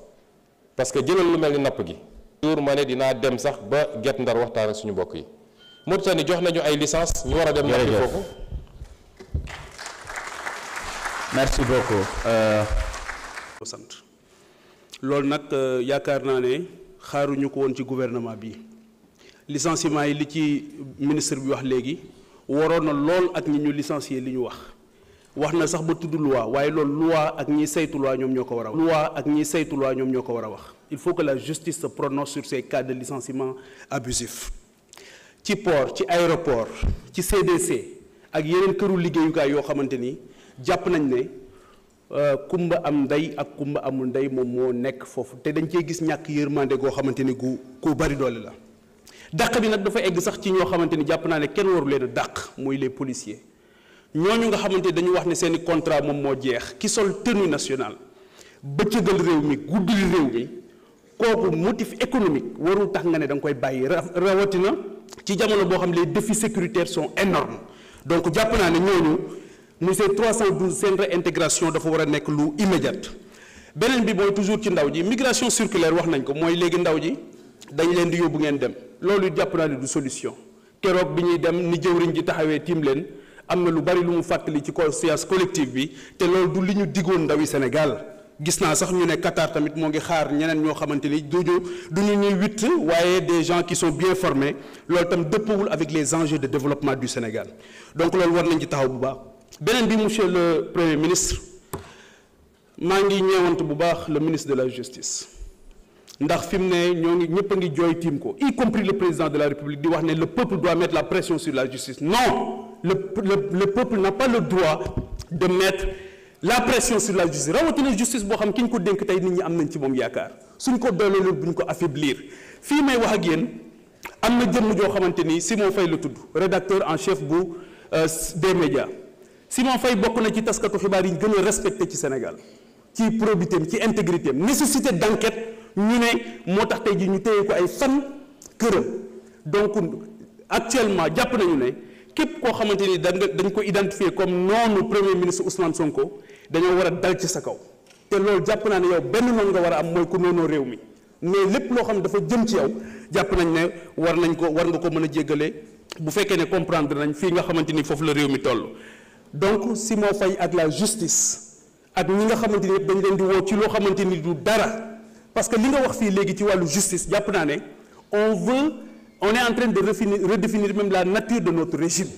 parce que jëlal lu mel ni napp gi. toujours ma ne dinaa dem sax ba Guet Ndar waxtaan ak suñu mbokk yi Mauritanie jox nañu ay licence ñu war a dem. nappi foofu. merci beaucoup. sant loolu nag yaakaar naa ne xaaruñu ko woon ci gouvernement bi licenciement yi li ci ministre bi wax léegi waroon na lool ak ñi ñu licencier li ñu wax na sax ba tudd loi waaye loolu loi ak ñiy saytu loi ñoom ñoo ko war a wax. loi ak ñiy saytu loi ñoom ñoo ko war a wax. il faut que la justice se prononce sur ces cas de licenciement abusif ci port ci aéroport ci CDC ak yeneen këru liggéeyukaay yoo xamante ni jàpp nañ ne kumba am ndey ak kumba amul ndey moom moo nekk foofu te dañ cee gis ñàkk yërmande goo xamante ni ku bari doole la. dàq bi nag dafa egg sax ci ñoo xamante ni jàpp naa ne kenn waru leen a dàq muy les policiers ñooñu nga xamante ni dañu wax ne seeni contrat moom moo jeex ki sol tenue nationale bëccëgal réew mi guddil réew mi kooku motif économique warul tax nga ne da nga koy bàyyi rawatina ci jamono boo xam les défis sécuritaires sont énormes donc jàpp naa ne ñooñu monsieur 312 seen réintégration dafa war a nekk lu immédiate. beneen bi mooy toujours ci ndaw ji migration circulaire wax nañ ko mooy léegi ndaw ji dañ leen di yóbbu ngeen dem loolu jàpp naa ne du solution keroog bi ñuy dem ni jëwriñ ji taxawee tiim leen am na lu bari lu mu fàttali ci conscience collective bi te loolu du li ñu diggoon ndawi Sénégal. gis naa sax ñu ne Qatar tamit moo ngi xaar ñeneen ñoo xamante ni du ñu ñuy witt waaye des gens qui sont bien formés loolu tam dëppawul avec les enjeux de développement du Sénégal donc loolu war nañ ci taxaw bu baax. beneen bi monsieur le premier ministre maa ngi ñeewant bu baax le ministre de la justice ndax fi mu ne ñoo ngi ñëpp a ngi jooy tiim ko y compris le président de la République di wax ne le peuple doit mettre la pression sur la justice non le peuple n'a pas le droit de mettre la pression sur la justice rawatina justice boo xam ki ñu ko dénk tey nit ñi am nañ ci moom yaakaar suñ ko dooleel bu ñu ko affaiblir fii may wax ak yéen am na jëmm joo xamante ni Simon Faye la tudd rédacteur en chef bu des médias Simon Faye bokk na ci taskatu xibaar yi ñu gën a respecté ci Sénégal ci probité ci intégrité nécessité d'enquête ñu ne moo tax tey ji ñu téye ko ay fan këram donc actuellement jàpp nañu ne képp koo xamante ni dañ ko identifier comme noonu premier ministre Ousmane Sonko dañoo war a dal ci sa kaw te loolu jàpp naa ne yow benn noonu nga war a am mooy ku noonoo réew mi mais lépp loo xam ne dafa jëm ci yow jàpp nañ ne war nga ko mën a jéggale bu fekkee ne comprendre nañ fii nga xamante ni foofu la réew mi toll. donc Simon Faye ak la justice ak ñi nga xamante ni dañ leen di woo ci loo xamante ni du dara parce que li nga wax fii léegi ci wàllu justice jàpp naa ne on est en train de redéfinir même la nature de notre régime.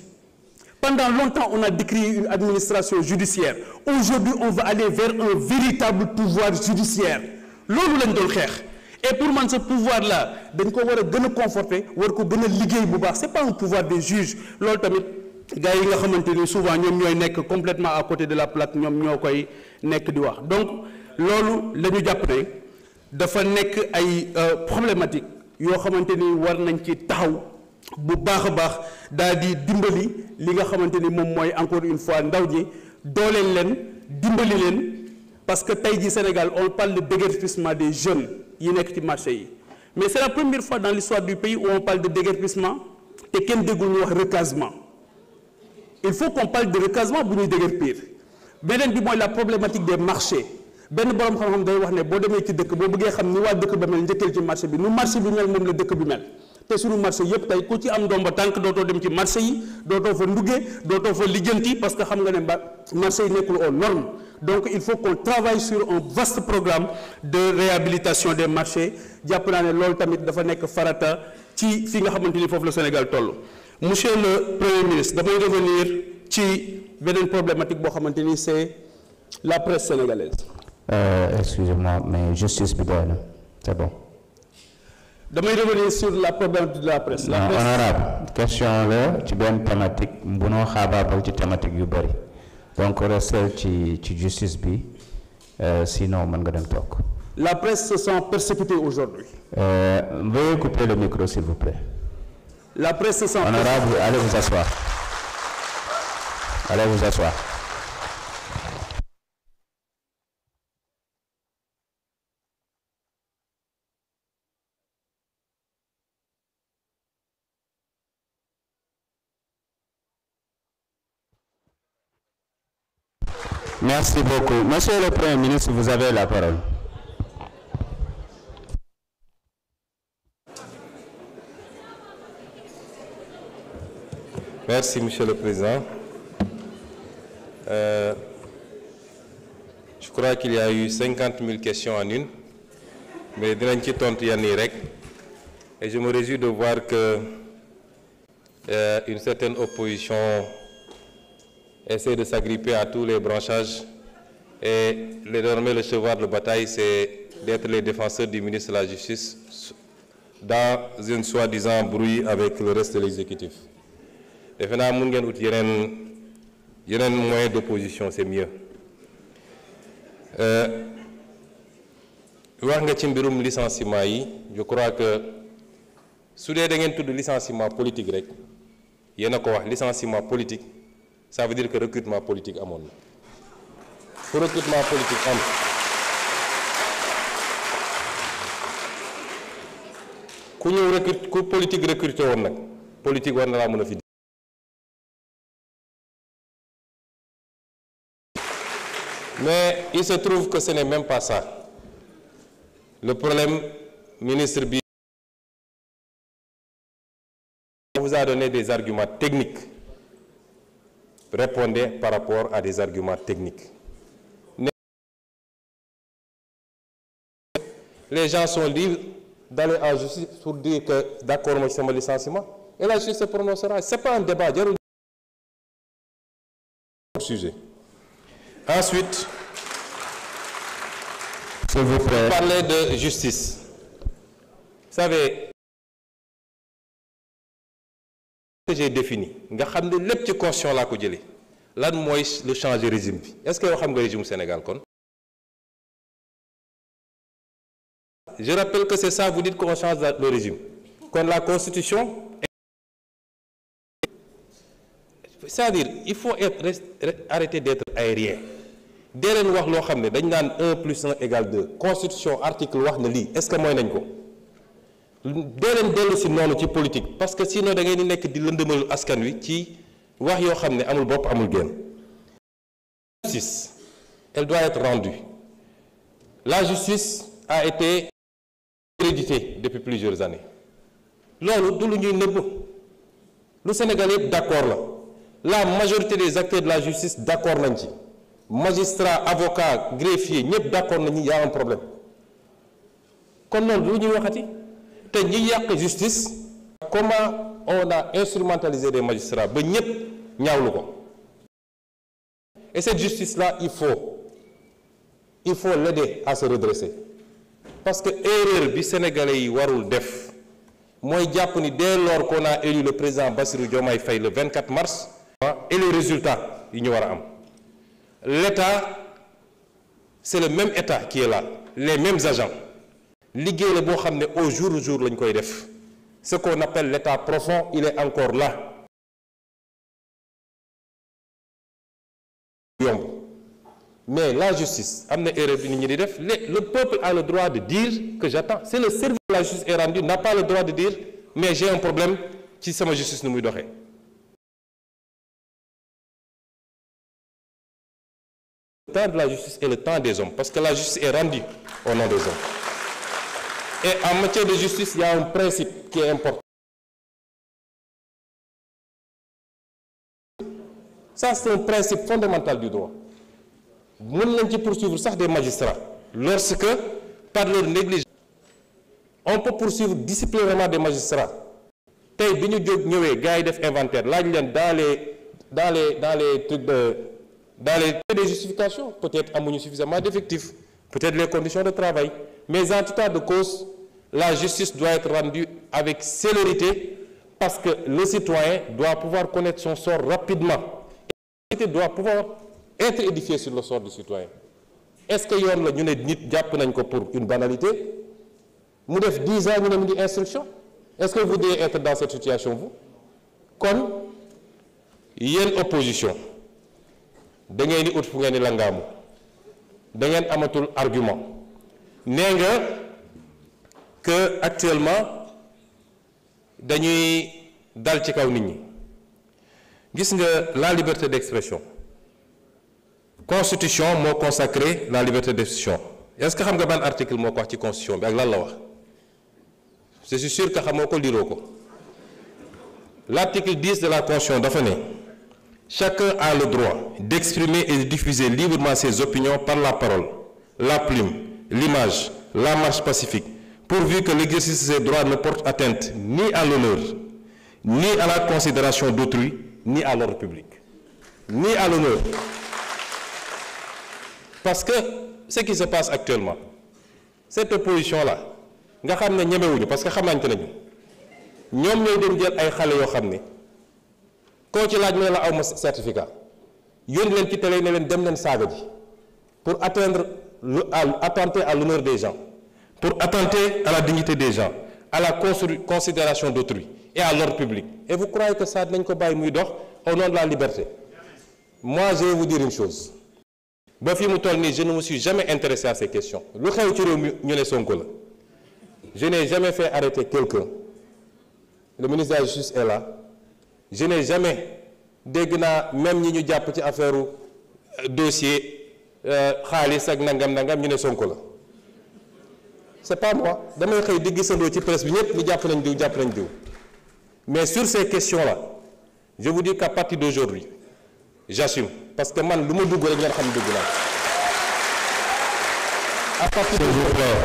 Pendant longtemps, on a décrié une administration judiciaire. Aujourd'hui, on va aller vers un véritable pouvoir judiciaire. Loolu lañ doon xeex. Et pour man ce pouvoir-là dañ ko war a gën a conforter war ko gën a liggéey bu baax c'est pas un pouvoir des juges loolu tamit gars yi nga xamante ni souvent ñoom ñooy nekk complètement à côté de la plaque ñoom ñoo koy nekk di wax donc loolu la ñu jàpp ne dafa nekk ay problématique yoo xamante ni war nañ ci taxaw bu baax a baax daal di dimbali li nga xamante ni moom mooy encore une fois ndaw ñi dooleel leen dimbali leen parce que tey jii Sénégal on parle de déguerpissement des jeunes yi nekk ci marché yi mais c'est la première fois dans l'histoire du pays où on parle de déguerpissement te kenn déggul ñu wax recasement il faut qu'on parle de recasement bu ñuy déguerpir beneen bi mooy la problématique des marchés benn borom xam-xam day wax ne boo demee ci dëkk boo bëggee xam ni waa dëkk ba mel njëkkal ci marché bi nu marché bi mel moom la dëkk bi mel te suñu marché yépp tey ku ci am ndomba tànk dootoo dem ci marché yi dootoo fa nduggee dootoo fa lijjanti parce que xam nga ne marché yi nekkul aux normes donc il faut qu'on travaille sur un vaste programme de réhabilitation des marchés jàpp naa ne loolu tamit dafa nekk farata ci fi nga xamante ni foofu la Sénégal toll. Monsieur le Premier ministre damay revenir ci beneen problématique boo xamante ni c'est la presse sénégalaise. Excusez-moi mais justice bi doy na c'est bon. damay revenir sur la problématique de la presse. la presse honorable question la ci benn thématique bunoo xaabaabal ci thématique yu bëri donc restel ci justice bi sinon mën nga dem toog. La presse se sent persécutée aujourd'hui. Veuillez couper le micro, s'il vous plaît. La presse se sent Honorable, allez vous asseoir. Allez vous asseoir. Merci beaucoup. Monsieur le Premier ministre, vous avez la parole. Merci, Monsieur le Président. Je crois qu'il y a eu 50 000 questions en une, mais dinañ ci tontu yenn yi rek. Et je me réjouis de voir que une certaine opposition essaie de s'agripper à tous les branchages. Et désormais, le cheval de bataille, c'est d'être les défenseurs du ministre de la Justice dans une soi-disant brouille avec le reste de l'exécutif. defe naa mun ngeen ut yeneen moyen d'opposition, c'est mieux. wax nga ci mbirum licenciement yi, je crois que su dee da ngeen tudd licenciement politique rek yéen a ko wax licenciement politique, ça veut dire que recrutement politique amoon na. Pour recrutement politique am ku ñëw recrute ku politique recruté woon nag politique war na laa mën a fi. Mais il se trouve que ce n'est même pas ça. Le problème, ministre Bi vous a donné des arguments techniques. Répondez par rapport à des arguments techniques. Les gens sont libres d'aller en justice pour dire que d'accord, moi c'est mon licenciement. Et la justice se prononcera. Ce n'est pas un débat. Sujet. Ensuite, vous parlez de justice. Vous savez, ce que j'ai défini, nga xam ne lépp ci constitution laa ko jëlee lan mooy le changer régime bi. Est-ce que yow xam nga régime Sénégal kon? Je rappelle que c'est ça, vous dites qu'on change le régime. Kon la constitution, c'est-à-dire il faut arrêter d'être aérien. dee leen wax loo xam ne dañ naan 1 plus 1 égale 2 constitution article wax na lii est-ce que mooy nañ ko dee leen dellu si noonu ci politique parce que sinon da ngay di nekk di lëndëmal askan wi ci wax yoo xam ne amul bopp amul génn. La justice, elle doit être rendue. La justice a été héréditée depuis plusieurs années. loolu du lu ñuy nëbb lu Sénégal yëpp d'accord la majorité des acteurs de la justice d'accord nañ ci. Magistrats, avocats, greffiers, ñëpp d'accord nañu y a un problème. kon noonu lu ñuy waxati te ñi yàq justice. Comment on a instrumentalisé des magistrats ba ñëpp ñaawlu ko. Et cette justice-là, il faut l'aider à se redresser. Parce que erreur bi Sénégalais yi warul def mooy jàpp ni dès lors qu'on a élu le président Bassirou Diomaye Faye le 24 mars. et les résultats yi ñu war a am. L'État, c'est le même État qui est là, les mêmes agents. Liggéey la boo xam ne au jour le jour lañ koy def. Ce qu'on appelle l'État profond, il est encore là. Mais la justice, am na erreur bi nit ñi di def. Le peuple a le droit de dire que j'attends. C'est le service de la justice est rendu, n'a pas le droit de dire mais j'ai un problème ci sama justice nu muy doxee. Le temps de la justice est le temps des hommes, parce que la justice est rendue au nom des hommes. Et en matière de justice, il y a un principe qui est important. Ça, c'est un principe fondamental du droit. Nous pouvons poursuivre ça des magistrats. Lorsque, par leur négligence, on peut poursuivre disciplinairement des magistrats. Tay biñu jog ñëwé gaay def inventaire laaj leen dans les trucs de dans les justifications, peut-être amuñu suffisamment d'effectifs, peut-être les conditions de travail, mais en tout cas de cause, la justice doit être rendue avec célérité parce que le citoyen doit pouvoir connaître son sort rapidement. Et la société doit pouvoir être édifiée sur le sort du citoyen. est-ce que yoon la ñu ne nit jàpp nañ ko pour une banalité mu def 10 ans ñu ne mu ngi instruction est-ce que vous devez être dans cette situation vous kon yéen opposition da ngeen di ut fu ngeen di langaamu da ngeen amatul argument nee nga que actuellement dañuy dal ci kaw nit ñi gis nga la liberté d'expression constitution moo consacré la liberté d'expression est-ce que xam nga ban article moo ko wax ci constitution bi ak lan la wax je suis sûr que xamoo ko liroo ko l'article 10 de la constitution dafa ne chacun a le droit d'exprimer et de diffuser librement ses opinions par la parole la plume l'image la marche pacifique pourvu que l'exercice de ces droits ne porte atteinte ni à l'honneur ni à la considération d'autrui ni à l'ordre public ni à l'honneur parce que ce qui se passe actuellement cette opposition là nga xam ne ñemewuñu parce que xamante nañu ñoom ñooy dem jël ay xale yoo xam ne koo ci laaj mu ne la aw ma certificat yónni leen ci télé ne leen dem leen saaga ji pour attenter à l'honneur des gens pour attenter à la dignité des gens à la considération d'autrui et à l'ordre public et vous croyez que ça nañ ko bàyyi muy dox au nom de la liberté moi je vais vous dire une chose ba fi mu toll nii je ne me suis jamais intéressé à ces questions lu xew ci réew mi ñu ne Sonko la je n'ai jamais fait arrêter quelqu'un le ministre de la Justice est là je n'ai jamais dégg naa même ñi ñu jàpp ci affaire dossier xaalis ak nangam ñu ne Sonko la c'est pas moi damay xëy di gisandoo ci presse bi ñëpp ñu jàpp nañ diw mais sur ces questions-là je vous dis qu'à partir d'aujourd'hui j'assume parce que man lu ma dugg rek ngeen xam dugg naa à partir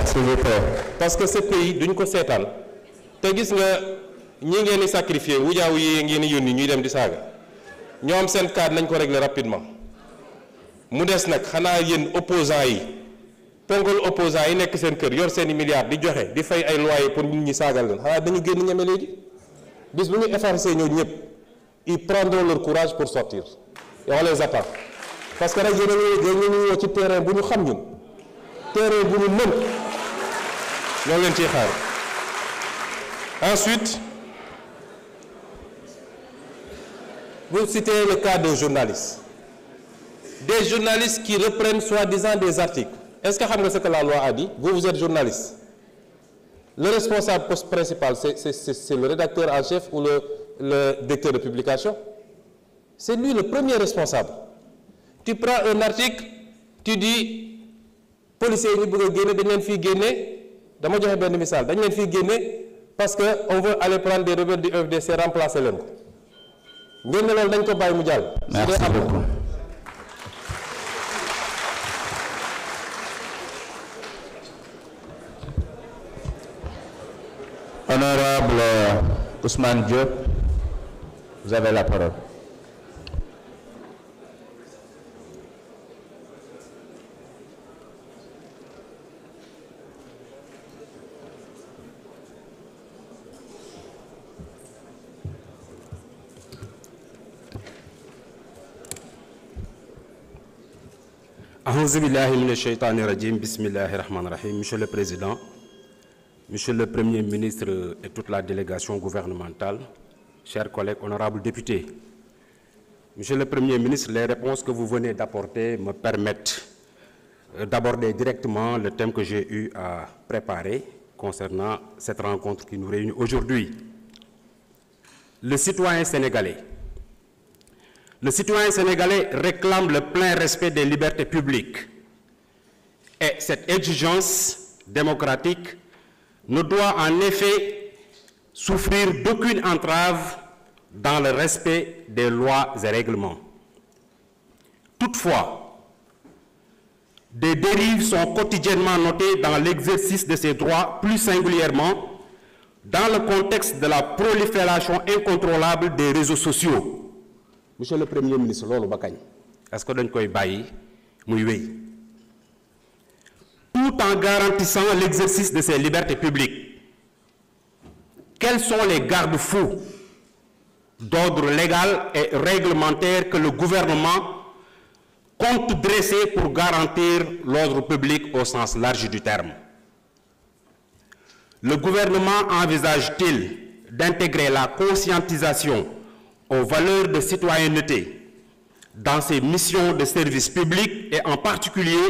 s'il vous plaît parce que ce pays duñ ko seetaan te gis nga ñi ngeen di sacrifier wujaawu yi ngeen di yónni ñuy dem di saaga ñoom seen cadre nañ ko régler rapidement mu des nag xanaa yéen opposants yi ponkal opposants yi nekk seen kër yor seeni milliards di joxe di fay ay loyer pour nit ñi saagal leen xanaa dañu génn ñeme léegi bis bu ñu effacer ñoo ñëpp ils prendront leur courage pour sortir et on les attend parce que rek yéen ñu woo ci terrain bu ñu xam ñun terrain bu ñu mën ñoo leen ciy xaar ensuite vous citez le cas de journalistes des journalistes qui reprennent soi-disant des articles est-ce que xam nga ce que la loi a dit vous êtes journaliste le responsable principal c'est le rédacteur en chef ou le directeur de publication c'est lui le premier responsable tu prends un article tu dis policiers yi ñu bëgg a génne dañ leen fii génne dama joxe benn misaal dañ leen fii génne parce que on veut aller prendre des rebelles du FDC remplacer leen ko ngeen ne loolu dañ ko bàyyi mu jàll. Merci beaucoup. Honorable Ousmane Diop, vous avez la parole. A'uuzu billahi mina shaytaani rajim, bismillahi rahmani rahim. Monsieur le Président, Monsieur le Premier ministre et toute la délégation gouvernementale, chers collègues, honorables députés, Monsieur le Premier ministre, les réponses que vous venez d'apporter me permettent d'aborder directement le thème que j'ai eu à préparer concernant cette rencontre qui nous réunit aujourd'hui. Le citoyen sénégalais réclame le plein respect des libertés publiques et cette exigence démocratique ne doit en effet souffrir d'aucune entrave dans le respect des lois et règlements. Toutefois, des dérives sont quotidiennement notées dans l'exercice de ces droits, plus singulièrement dans le contexte de la prolifération incontrôlable des réseaux sociaux. Monsieur le Premier ministre, loolu ba kañ est-ce que dañ koy bàyyi muy wéy tout en garantissant l'exercice de ces libertés publiques? Quels sont les garde-fous d'ordre légal et réglementaire que le gouvernement compte dressé pour garantir l'ordre public au sens large du terme? Le gouvernement envisage-t-il d'intégrer la conscientisation aux valeurs de citoyenneté dans ses missions de service public et en particulier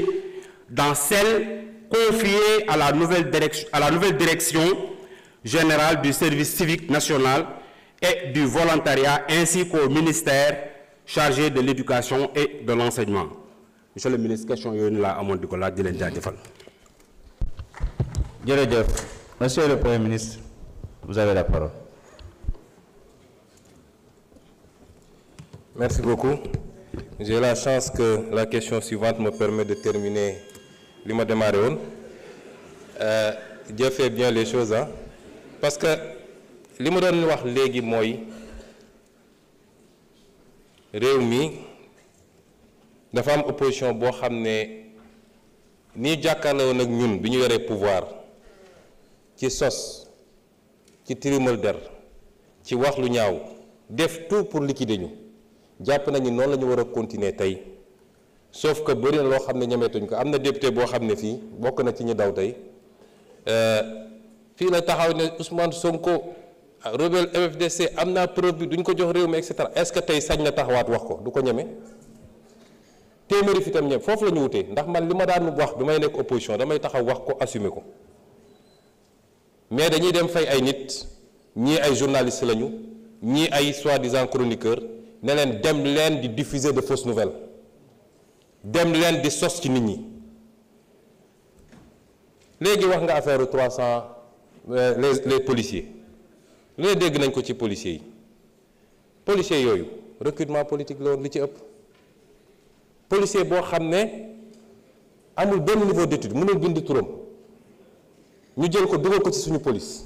dans celles confiées à la nouvelle direction générale du service civique national et du volontariat ainsi qu'au ministère chargé de l'éducation et de l'enseignement? Monsieur le ministre, question yooyu laa amoon di ko laaj di leen jaajëfal. Jërëjëf. Monsieur le Premier ministre, vous avez la parole. Merci beaucoup. J'ai la chance que la question suivante me permet de terminer li ma démarré woon. Dieu fait bien les choses, hein? Parce que li ma doon wax léegi mooy réew mi dafa am opposition boo xam ne nii jàkkaarloo woon ak ñun bi ñu yoree pouvoir ci sos ci tilimal der ci wax lu ñaaw def tout pour liquider ñu jàpp nañu noonu la ñu war a continuer tey sauf que bëri na loo xam ne ñemeetuñ ko. am na député boo xam ne fii bokk na ci ñi daw tey fii la taxaw ne Ousmane Sonko rebelle MFDC am naa preuve bi duñ ko jox réew mi et cetera. Est-ce que tey sañ na taxawaat wax ko? Du ko ñeme. téeméeri fi tam ñem foofu la ñu wutee ndax man li ma daan wax bi may nekk opposition damay taxaw wax ko assumer ko mais dañuy dem fay ay nit ñii ay journalistes lañu ñii ay soi-disant chroniqueurs ne leen dem leen di diffuser de fausses nouvelles dem leen di sos ci nit ñi. léegi wax nga affaire 300 les policiers léegi dégg nañ ko ci policiers yi policiers yooyu recrutement politique la woon li ci ëpp. policier boo xam ne amul benn niveau d'étude mënul bind turam ñu jël ko dugal ko ci suñu police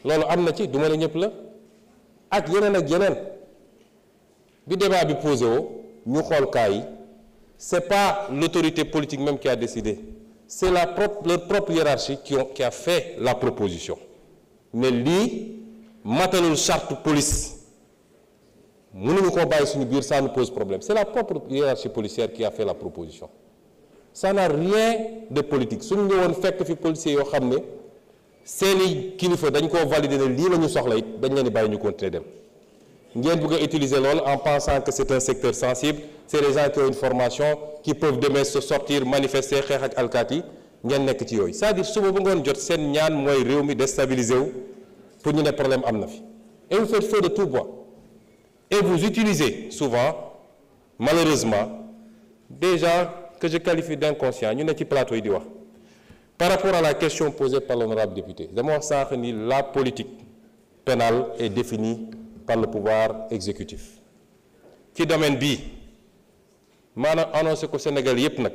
loolu am na ci du ma ne ñëpp la ak yeneen bi débat bi posé woo ñu xool cas yi c'est pas l'autorité politique même qui a décidé c'est leur propre hiérarchie qui a fait la proposition mais lii matalul charte police. mënuñu koo bàyyi suñu biir ça nous pose problème. C'est la propre hiérarchie policière qui a fait la proposition. Ça n'a rien de politique suñu ñëwoon fekk fi policiers yoo xam ne seeni kilifa dañ koo valider ne lii la ñu soxla it dañ leen di bàyyi ñu continuer dem ngeen bëgg a utiliser loolu en pensant que c'est un secteur sensible. C'est les gens qui ont une formation qui peuvent demain se sortir manifester xeex ak alkaati yi ngeen nekk ci yooyu c'est-à-dire suba bu ngoon jot seen ñaan mooy réew mi déstabiliser wu pour ñu ne problème am na fi et vous faites feu de tout bois. Et vous utilisez souvent, malheureusement, des gens que je qualifie d'inconscients. Nous sommes sur plateau yi di wax. Par rapport à la question posée par l'honorable député, dama wax sànq ni la politique pénale est définie par le pouvoir exécutif. Ci domaine bii maanaam annoncé ko Sénégal yépp nag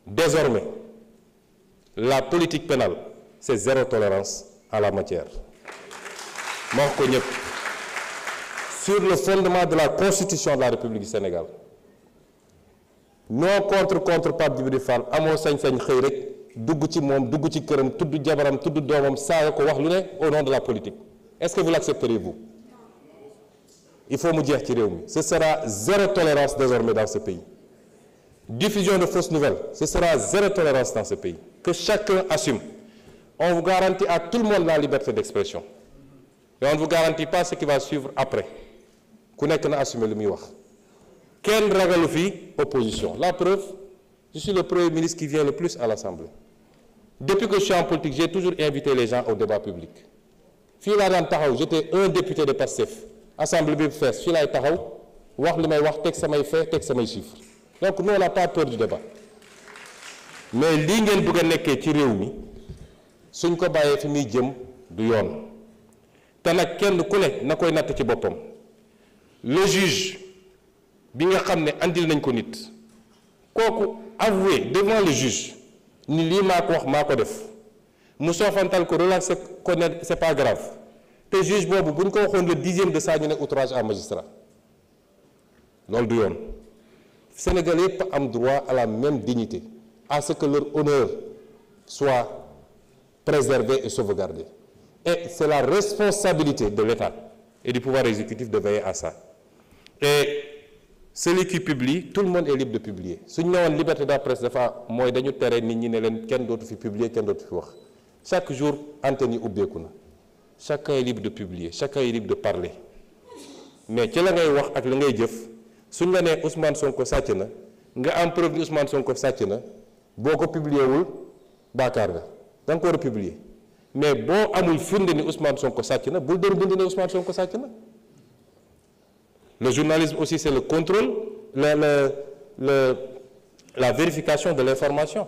désormais la politique pénale c'est zéro tolérance en la matière. ma wax ko ñëpp sur le fondement de la constitution de la République du Sénégal non contre Pape Djibril Fall amoo sañ-sañ xëy rek dugg ci moom dugg ci këram tudd jabaram tudd doomam saaga ko wax lu ne au nom de la politique. Est-ce que vous l'accepterez vous? Il faut mu jeex ci réew mi. Ce sera zéro tolérance désormais dans ce pays. Diffusion de fausses nouvelles, ce sera zéro tolérance dans ce pays. Que chacun assume. On vous garantit à tout le monde la liberté d'expression. Et on ne vous garantit pas ce qui va suivre après. Ku nekk na assumer lu muy wax. Kenn ragalu fi opposition. La preuve, je suis le premier ministre qui vient le plus à l'Assemblée. Depuis que je suis en politique, j'ai toujours invité les gens au débat public. Fii laa daan taxaw, j'étais un député de Pastef. Assemblée bi fees fii laay taxaw wax li may wax teg samay fait teg samay chiffres. Donc nous on n'a pas peur du débat. Mais lii ngeen bëgg a nekkee ci réew mi suñ ko bàyyee fi muy jëm du yoon. Te nag kenn ku ne na koy natt ci boppam. Le juge bi nga xam ne andil nañ ko nit kooku avoué devant le juge ni lii maa ko wax maa ko def mu soofantal ko relaxé ko ne c'est pas grave te juge boobu bu ñu ko waxoon le 10e de ça ñu ne outrage à magistrat loolu du yoon. Sénégal yëpp am droit à la même dignité à ce que leur honneur soit préservé et sauvegardé et c'est la responsabilité de l'État et du pouvoir exécutif de veiller à ça. et celui qui publie, tout le monde est libre de publier. Si nous avons une liberté de la presse, moi, nous avons nit ñi ne leen kenn dootu fi publier, kenn dootu fi wax. Chaque jour, antenne yi ubbeeku na. Chacun est libre de publier, chacun est libre de parler. Mais ci la ngay wax ak la ngay jëf suñ la nee Ousmane Sonko sàcc na nga am preuve ni Ousmane Sonko sàcc na boo ko publier wul baakaar nga da nga ko war a publier mais boo amul firnde ni Ousmane Sonko sàcc na bul dem bind ne Ousmane Sonko sàcc na. Le journalisme aussi, c'est le contrôle, la vérification de l'information.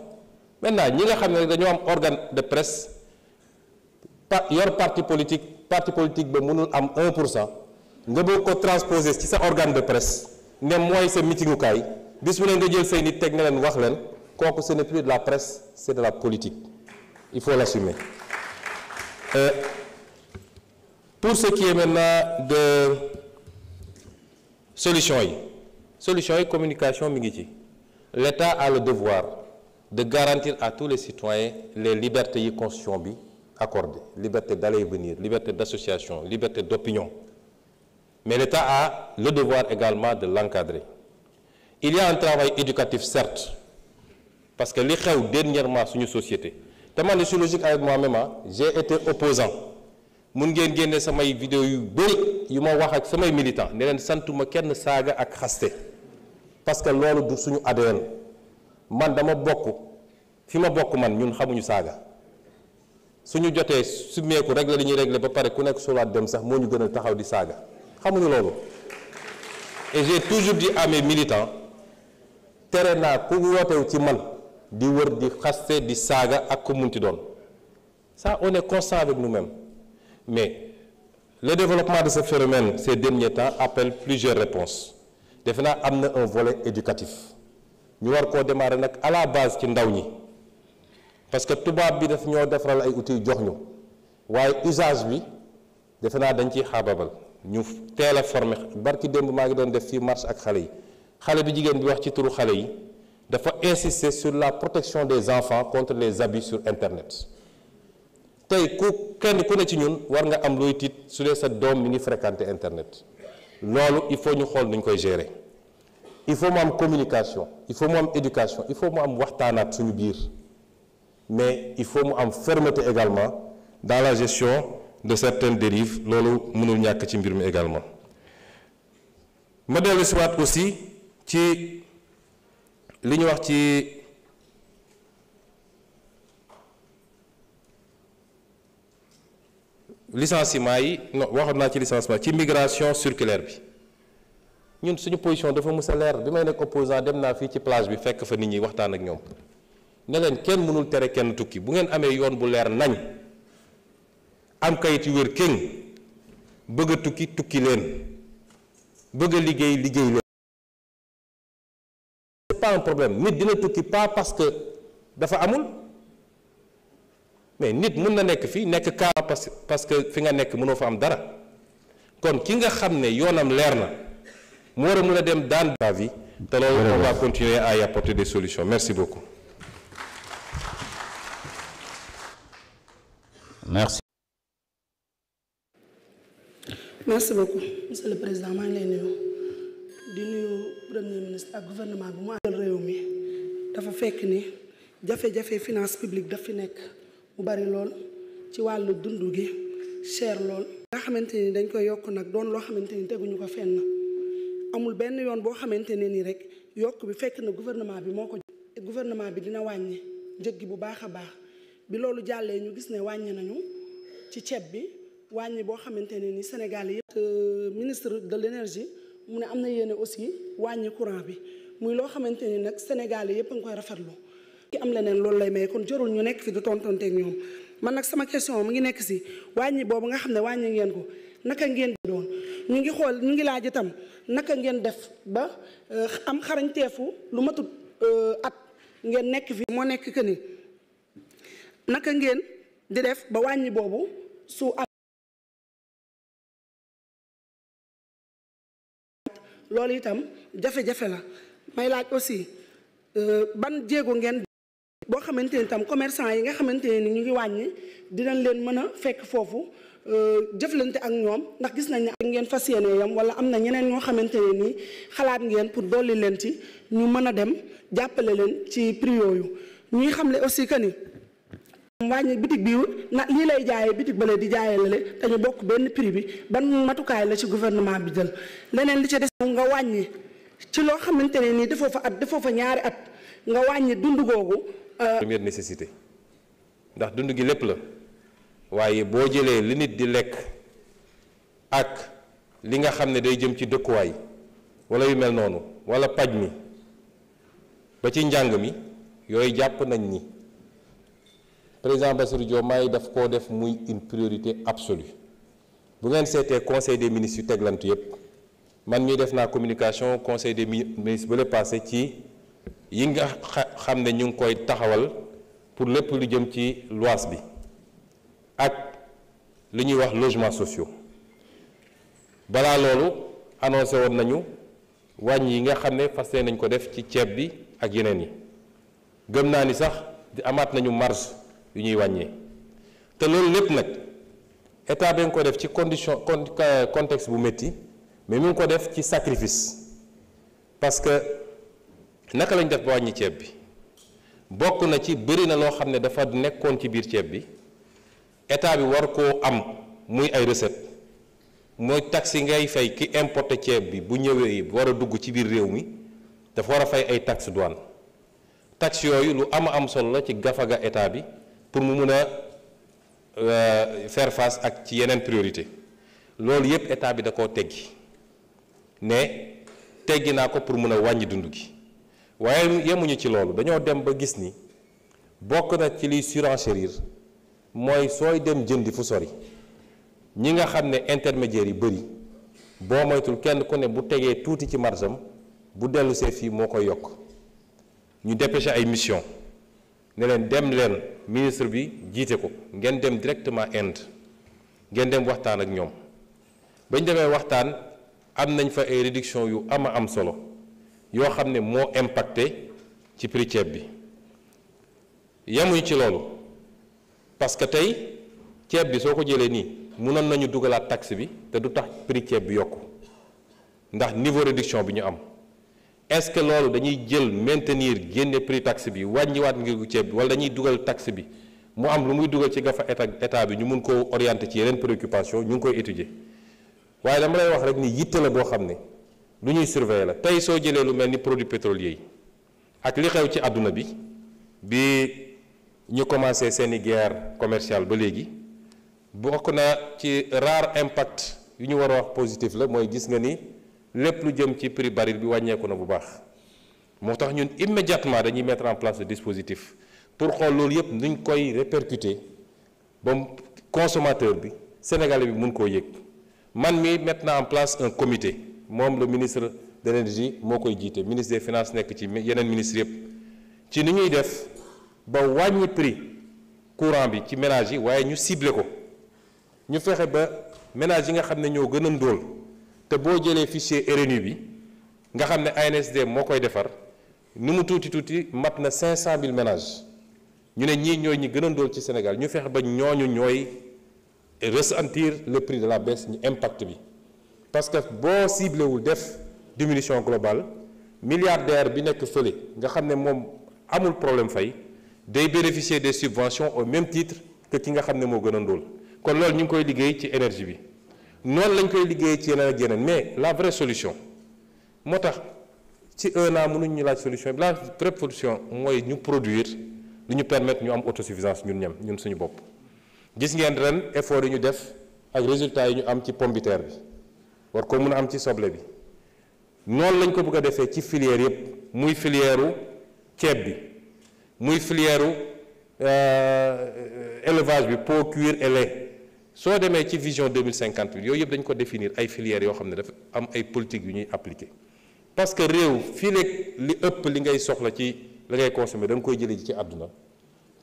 Maintenant, nous avons un organe de presse, yor parti politique ba mënul am 1%, nga bëgg ko transposer ci sa organe de presse, ne mooy sa meetingukaay, bis bu ne nga jël say nit teg ne leen wax leen, kooku ce n'est plus de la presse, c'est de la politique. Il faut l'assumer. Pour ce qui est maintenant de solution yi communication mi ngi ci. L'État a le devoir de garantir à tous les citoyens les libertés yi constitution bi accordées, liberté d'aller et venir, liberté d'association, liberté d'opinion. Mais l'État a le devoir également de l'encadrer. Il y a un travail éducatif, certes, parce que li xew dernièrement suñu société te man je suis logique avec moi-même, j'ai été opposant mun ngeen génne samay vidéo yu bëri yu ma wax ak samay militants ne leen santuma kenn saaga ak xaste parce que loolu du suñu ADN man dama bokk fi ma bokk man ñun xamuñu saaga suñu jotee summeeku régler li ñuy régler ba pare ku nekk solaat dem sax moo ñu gën a taxaw di saaga xamuñu loolu. Et j'ai toujours dit à mes militants tere naa ku wootewu ci man di wër di xaste di saaga ak ku munti doon ça on est constant avec nous-mêmes. Mais le développement de ce phénomène ces derniers temps appelle plusieurs réponses. Defe naa am na un volet éducatif ñu war koo démarrer nag à la base ci ndaw ñi parce que tubaab bi daf ñoo defaral ay outils jox ñu waaye usage bi defe naa dañ ciy xaababal ñu teel a former barki démb maa ngi doon def fii marche ak xale yi xale bi jigéen bi wax ci turu xale yi dafa insister sur la protection des enfants contre les abus sur Internet. tey kenn ku ne ci ñun war nga am looy tiit su dee sa doom mi ngi fréquenter Internet loolu il faut ñu xool nuñ koy gérer il faut mu am communication il faut mu am éducation il faut mu am waxtaanaat suñu biir mais il faut mu am fermeté également dans la gestion de certaines dérives loolu mënul ñàkk ci mbir mi également. ma dellu si waat aussi ci li ñu wax ci licenciement yi non waxoon naa ci licenciement ci migration circulaire bi ñun suñu position dafa mës a leer bi may nekk opposant dem naa fii ci plage bi fekk fa nit ñi waxtaan ak ñoom ne leen kenn mënul tere kenn tukki bu ngeen amee yoon bu leer nañ am kayit yu wér kéng bëgg a tukki tukki leen bëgg a liggéey liggéey leen. C'est pas un problème nit dina tukki pas parce que dafa amul. mais nit mun na nekk fii nekk kaa parce que fi nga nekk mënoo fa am dara kon ki nga xam ne yoonam leer na mu war a mën a dem dans la vie te loolu on va continuer à y apporter des solutions merci beaucoup. Merci. Merci beaucoup monsieur le président maa ngi lay nuyu di nuyu premier ministre ak gouvernement bi mu àndal réew mi dafa fekk ni jafe-jafe finance publique daf fi nekk. mu bari lool ci wàllu dund gi cher lool nga xamante ni dañ koy yokk nag doon loo xamante ni teguñu ko fenn amul benn yoon boo xamante ne ni rek yokk bi fekk na gouvernement bi moo ko gouvernement bi dina wàññi njëg gi bu baax a baax bi loolu jàllee ñu gis ne wàññi nañu ci ceeb bi wàññi boo xamante ne ni Sénégal yëpp ministre de l'énergie mu ne am na yéene aussi wàññi courant bi muy loo xamante ni nag Sénégal yëpp a ngi koy rafetlu ki am leneen loolu lay may kon jarul ñu nekk fi di tontonteeg ñoom man nag sama question mu ngi nekk si wàññi boobu nga xam ne wàññi ngeen ko naka ngeen doon ñu ngi xool ñu ngi laaj itam naka ngeen def ba am xarañteefu lu matut at ngeen nekk fi moo nekk que ni naka ngeen di def ba wàññi boobu su am loolu itam jafe-jafe la may laaj aussi ban jéego ngeen boo xamante ni tam commerçant yi nga xamante ne ni ñu ngi wàññi dinañ leen mën a fekk foofu jëflante ak ñoom ndax gis nañ ne ak ngeen fas yéene yam wala am na ñeneen ñoo xamante ne nii xalaat ngeen pour dolli leen ci ñu mën a dem jàppale leen ci prix yooyu ñuy xamle aussi que ni wàññi bitig bi na lii lay jaayee bitig bële di jaayee lale dañu bokk benn prix bi ban matukaay la ci gouvernement bi jël leneen li ci des nga wàññi ci loo xamante ne nii defoo fa ñaari at nga wàññi dund googu. première nécessité ndax dund gi lépp la waaye boo jëlee li nit di lekk ak li nga xam ne day jëm ci dëkkuwaay wala yu mel noonu wala paj mi ba ci njàng mi yooyu jàpp nañ ni président Bassirou Diomaye daf koo def muy une priorité absolue bu ngeen seetee conseil des ministres yu teglantu yépp man mii def naa communication conseil des ministres ba le passé ci yi nga xam ne ñu ngi koy taxawal pour lépp lu jëm ci lois bi ak li ñuy wax logements sociaux balaa loolu annoncé woon nañu wàññi yi nga xam ne fas yéene nañ ko def ci ceeb bi ak yeneen yi gëm naa ni sax di amaat nañu marge yu ñuy wàññee te loolu lépp nag état bi nga ko def ci contexte bu métti mais mu ngi ko def ci sacrifice parce que naka lañ def ba wàññi ceeb bi bokk na ci bëri na loo xam ne dafa nekkoon ci biir ceeb bi état bi war koo am muy ay recette mooy taxe yi ngay fay ki importé ceeb bi bu ñëwee war a dugg ci biir réew mi dafa war a fay ay taxe douane taxe yooyu lu am solo la ci gafaga état bi pour mu mun a faire face ak ci yeneen priorité loolu yépp état bi da koo teggi ne teggi naa ko pour mun a wàññi dund gi waaye yemuñu ci loolu dañoo dem ba gis ni bokk na ci liy surenchérir mooy sooy dem jëndi fu sori ñi nga xam ne intermédiaires yi bëri boo moytul kenn ku ne bu tegee tuuti ci margam bu dellu see fii moo koy yokk ñu dépêché ay mission ne leen dem leen ministre bi jiite ko ngeen dem directement Inde ngeen dem waxtaan ak ñoom bañ demee waxtaan am nañ fa ay réduction yu am solo yoo xam ne moo impacté ci prix ceeb bi yemuñu ci loolu parce que tey ceeb bi soo ko jëlee nii mënoon nañu dugalaat taxe bi te du tax prix ceeb bi yokku ndax niveau réduction bi ñu am est-ce que loolu dañuy jël maintenir génne prix taxe bi wàññiwaat ngir ceeb bi wala dañuy dugal taxe bi mu am lu muy dugal ci gafa état bi ñu mun koo orienter ci yeneen préoccupation ñu ngi koy étudier waaye dama lay wax rek ni yitte la boo xam ne lu ñuy surveiller la tey soo jëlee lu mel ni produits pétroliers yi ak li xew ci àdduna bi ñu commencé seeni guerre commerciale ba léegi bokk na ci rare impact yu ñu war a wax positif la mooy gis nga ni lépp lu jëm ci prix baril bi wàññeeku na bu baax moo tax ñun immédiatement dañuy mettre en place le dispositif pour xool loolu yëpp nuñ koy répercuter ba consommateur bi sénégalais bi mun koo yëg man mi mettre na en place un comité moom le ministre de l'énergie moo koy jiite ministre des finances nekk ci yeneen ministres yëpp ci ni ñuy def ba wàññi prix courant bi ci ménage yi waaye ñu ciblé ko ñu fexe ba ménage yi nga xam ne ñoo gën a ndóol te boo jëlee fichier RNU bi nga xam ne ANSD moo koy defar ni mu tuuti mat na 500 000 ménages ñu ne ñii ñooy ñi gën a ndóol ci Sénégal ñu fexe ba ñooñu ñooy ressentir le prix de la baisse ñu impact bi parce que boo ciblé wul def diminution globale milliardaire bi nekk fële nga xam ne moom amul problème fay day bénéficier des subventions au même titre que ki nga xam ne moo gën a ndóol kon loolu ñu ngi koy liggéey ci énergie bi noonu lañ koy liggéey ci yeneen ak yeneen mais la vraie solution moo tax ci un an mënuñ ñu laaj solution bi la vraie solution mooy ñu produire lu ñu permettre ñu am autosuffisance ñun suñu bopp. gis ngeen ren effort yi ñu def ak résultats yi ñu am ci pomme de terre bi war ko mën a am ci soble bi noonu lañ ko bëgg a defee ci filière yëpp muy filière u ceeb bi muy filière u élevage bi peau cuir et lait soo demee ci vision 2050 bi yooyu yëpp dañ ko définir ay filières yoo xam ne dafa am ay politique yu ñuy appliquer parce que réew fii léegi li ëpp li ngay soxla ci la ngay consommer da nga koy jëlee ci àdduna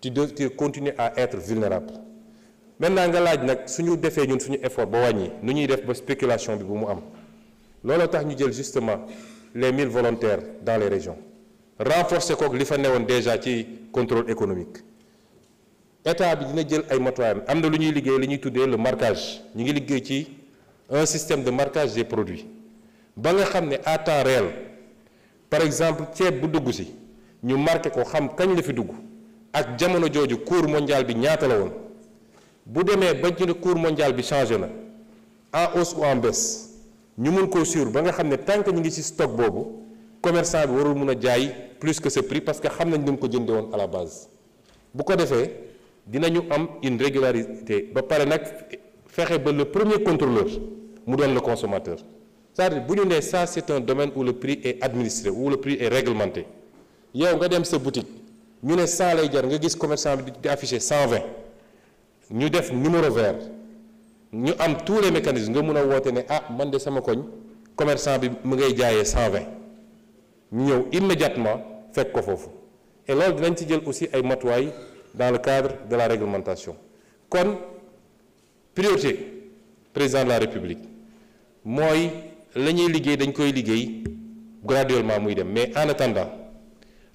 tu continues à être vulnérable maintenant nga laaj nag suñu defee ñun suñu effort ba wàññi nu ñuy def ba spéculation bi bu mu am looloo tax ñu jël justement les 1000 volontaires dans les régions renforcer kook li fa newoon déjà ci contrôle économique état bi dina jël ay matuwaayam am na lu ñuy liggéey li ñuy tuddee le marquage ñu ngi liggéey ci un système de marquage des produits ba nga xam ne à temps réel par exemple ceeb bu dugg si ñu marqué ko xam kañ la fi dugg ak jamono jooju cours mondial bi ñaata la woon bu demee ba ñu ne cours mondial bi changé na en hausse ou en baisse ñu mun koo suivre ba nga xam ne tant que ñu ngi ci stock boobu commerçant bi warul mun a jaay plus que ce prix parce que xam nañ ni mu ko jëndee woon à la base bu ko defee dinañu am une régularité ba pare nag fexe ba le premier contrôleur mu doon le consommateur c'est-à-dire bu ñu nee ça c'est un domaine où le prix est administré où le prix est réglementé yow nga dem sa boutique ñu ne 100 lay jar nga gis commerçant bi di affiché 120 ñu def numéro vert ñu am tous les mécanismes nga mun a woote ne ah man de sama koñ commerçant bi mu ngay jaayee 120 ñu ñëw immédiatement fekk ko foofu et loolu dinañ ci jël aussi ay matuwaay dans le cadre de la réglementation kon priorité président de la République mooy la ñuy liggéey dañ koy liggéey graduellement muy dem mais en attendant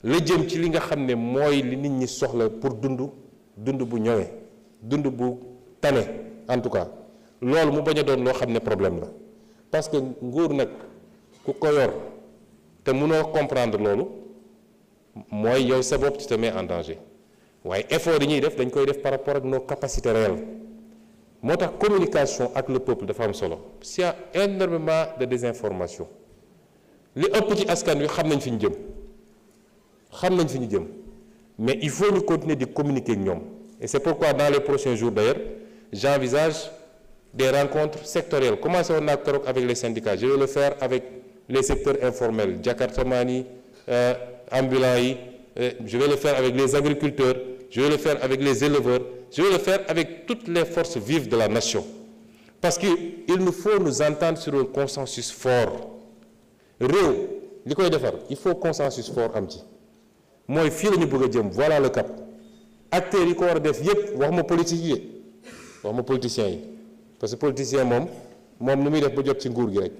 la jëm ci li nga xam ne mooy li nit ñi soxla pour dund bu ñëwee dund bu tane en tout cas loolu mu bañ a doon loo xam ne problème la parce que nguur nag ku ko yor te mënoo comprendre loolu mooy yow sa bopp tu te mets en danger waaye effort yi ñuy def dañ koy def par rapport ak nos capacités réelles moo tax communication ak le peuple dafa am solo s'il y a énormément de désinformation li ëpp ci askan wi xam nañ fi ñu jëm mais il faut ñu continuer di communiquer ak ñoom et c'est pourquoi dans les prochains jours d'ailleurs j'envisage des rencontres sectorielles commencé woon naa keroog avec les syndicats je vais le faire avec les secteurs informels jakartamani ambulants yi je vais le faire avec les agriculteurs je vais le faire avec les éleveurs je vais le faire avec toutes les forces vives de la nation parce que il nous faut nous entendre sur un consensus fort réew li koy defar il faut consensus fort am ci mooy fii la ñu bëgg a jëm voilà le cap acteurs yi ko war a def yépp wax ma politique yi wax ma politiciens yi parce que politicien moom nu muy def ba jot ci nguur gi rek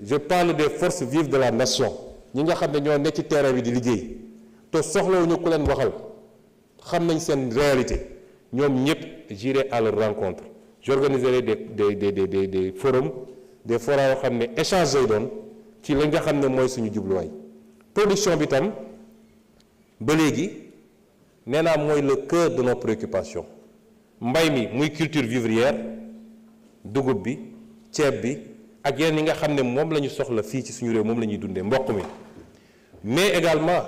je parle des forces vives de la nation ñi nga xam ne ñoo nekk ci terrain bi di liggéey te soxlawuñu ku leen waxal xam nañ seen réalité ñoom ñëpp j'irai à leur rencontre j'organiserai des forums des forums yoo xam ne échange lay doon ci li nga xam ne mooy suñu jubluwaay production bi tam ba léegi nee naa mooy le cœur de nos préoccupations mbay mi muy culture vivrière dugub bi ceeb bi ak yeneen yi nga xam ne moom la ñu soxla fii ci suñu réew moom la ñuy dundee mboq mi mais également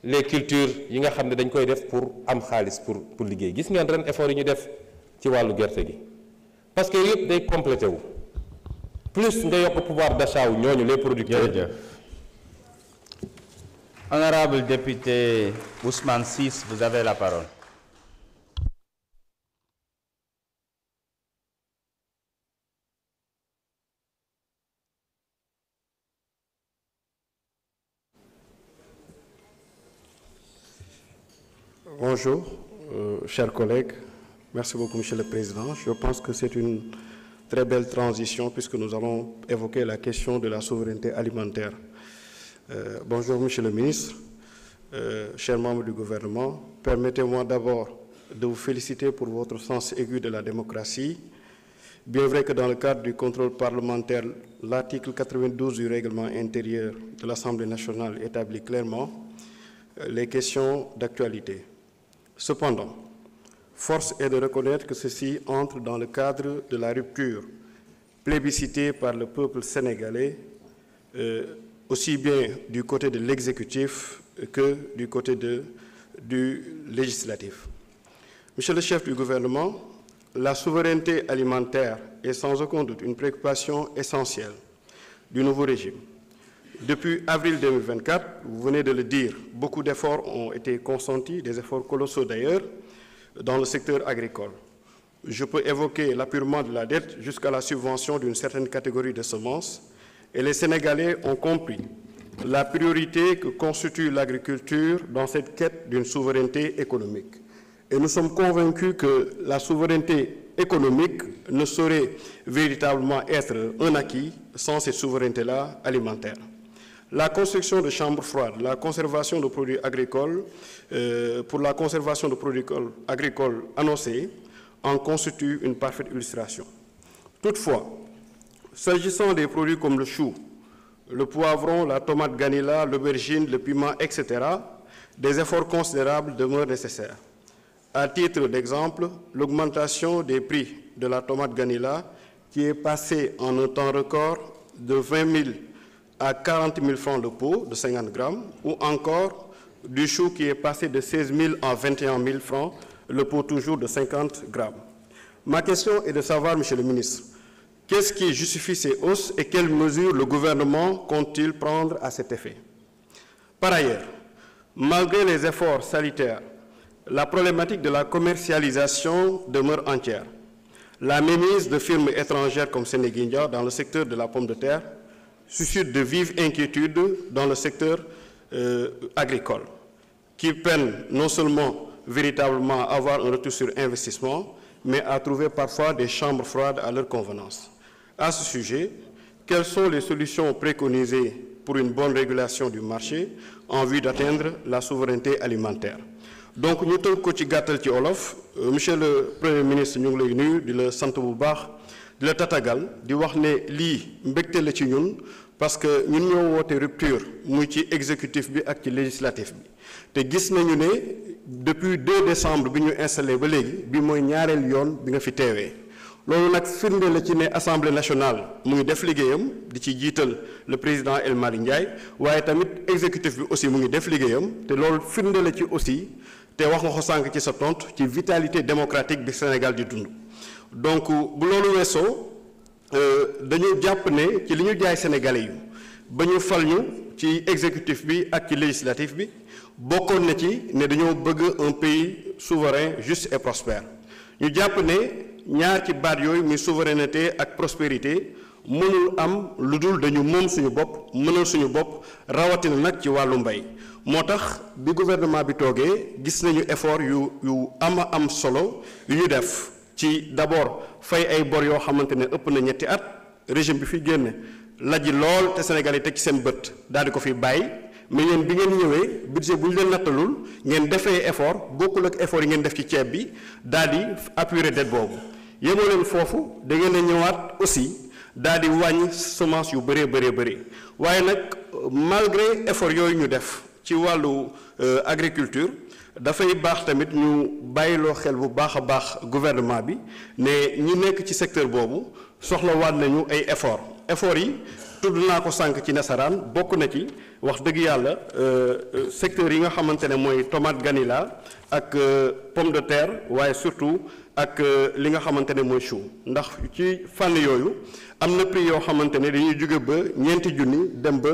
les cultures yi nga xam ne dañ koy def pour am xaalis pour liggéey gis ngeen ren effort yi ñu def ci wàllu gerte gi parce que yëpp day complété wu plus nga yokk pouvoir d'achat wu ñooñu les producteurs. Honorable député Ousmane Ciss, vous avez la parole. Bonjour, chers collègues. Merci beaucoup, Monsieur le Président. Je pense que c'est une très belle transition puisque nous allons évoquer la question de la souveraineté alimentaire. Bonjour, Monsieur le Ministre, chers membres du gouvernement. Permettez-moi d'abord de vous féliciter pour votre sens aigu de la démocratie. Bien vrai que dans le cadre du contrôle parlementaire, l'article 92 du règlement intérieur de l'Assemblée nationale établit clairement les questions d'actualité. Cependant, force est de reconnaître que ceci entre dans le cadre de la rupture plébiscitée par le peuple sénégalais, aussi bien du côté de l'exécutif que du côté du législatif. Monsieur le chef du gouvernement, la souveraineté alimentaire est sans aucun doute une préoccupation essentielle du nouveau régime. Depuis avril 2024, vous venez de le dire, beaucoup d'efforts ont été consentis, des efforts colossaux d'ailleurs, dans le secteur agricole. Je peux évoquer l'appurement de la dette jusqu'à la subvention d'une certaine catégorie de semences, et les Sénégalais ont compris la priorité que constitue l'agriculture dans cette quête d'une souveraineté économique. Et nous sommes convaincus que la souveraineté économique ne saurait véritablement être un acquis sans cette souveraineté-là alimentaire. La construction de chambres froides, la conservation de produits agricoles, pour la conservation de produits agricoles annoncés, en constitue une parfaite illustration. Toutefois, s'agissant des produits comme le chou, le poivron, la tomate ganila, l'aubergine, le piment, etc., des efforts considérables demeurent nécessaires. À titre d'exemple, l'augmentation des prix de la tomate ganila, qui est passée en un temps record de 20 000 à 40 000 francs le pot de 50 grammes, ou encore du chou qui est passé de 16 000 à 21 000 francs le pot toujours de 50 grammes. Ma question est de savoir, Monsieur le ministre, qu'est-ce qui justifie ces hausses et quelles mesures le gouvernement compte-t-il prendre à cet effet? Par ailleurs, malgré les efforts salutaires, la problématique de la commercialisation demeure entière. La mainmise de firmes étrangères comme Sénéguindia dans le secteur de la pomme de terre suscite de vives inquiétudes dans le secteur agricole, qui peine non seulement véritablement à avoir un retour sur investissement, mais à trouver parfois des chambres froides à leur convenance. À ce sujet, quelles sont les solutions préconisées pour une bonne régulation du marché en vue d'atteindre la souveraineté alimentaire? Donc ñu tënk ko ci gàttal ci olof, monsieur le premier ministre ñu ngi lay nuyu di la sant bu baax di la tatagal di wax ne lii mbégte la ci ñun parce que ñun ñoo woote rupture muy ci exécutif bi ak ci législatif bi te gis nañu ne depuis 2 décembre bi ñu installé ba léegi bi mooy ñaareel yoon bi nga fi teewee loolu nag firnde la ci ne assemblée nationale mu ngi def liggéeyam di ci jiital le président El Malick Ndiaye waaye tamit exécutif bi aussi mu ngi def liggéeyam te loolu firnde la ci aussi te wax nga ko sànq ci sa tontu ci vitalité démocratique bi Sénégal di dund. Donc bu loolu weesoo dañu jàpp ne ci li ñu jaay sénégalais yu ba ñu fal ñu ci exécutif bi ak ci législatif bi bokkoon na ci ne dañoo bëgg un pays souverain juste et prospère ñu jàpp ne ñaar ci baat yooyu muy souveraineté ak prospérité mënul am lu dul dañu moom suñu bopp mënal suñu bopp rawatina nag ci wàllu mbay moo tax bi gouvernement bi toogee gis nañu effort yu am solo yu ñu def ci d'abord fay ay bor yoo xamante ne ëpp na ñetti at régime bi fi génn laji lool te Sénégal yi teg ci seen bët daal di ko fi bàyyi mais yéen bi ngeen ñëwee budget bu ñu leen nattalul ngeen defee effort bokkul ak effort yi ngeen def ci ceeb bi daal di appuyer dette boobu yemoo leen foofu da ngeen a ñëwaat aussi daal di wàññi semence yu bëree waaye nag malgré effort yooyu ñu def ci wàllu agriculture dafay baax tamit ñu bàyyiloo xel bu baax a baax gouvernement bi ne ñi nekk ci secteur boobu soxlawaat nañu ay effort yi tudd naa ko sànq ci nasaraan bokk na ci wax dëgg yàlla secteur yi nga xamante ne mooy tomate ganila ak pomme de terre waaye surtout ak li nga xamante ne mooy chou ndax ci fànn yooyu am na prix yoo xamante ne dañuy jóge ba ñeenti junni dem ba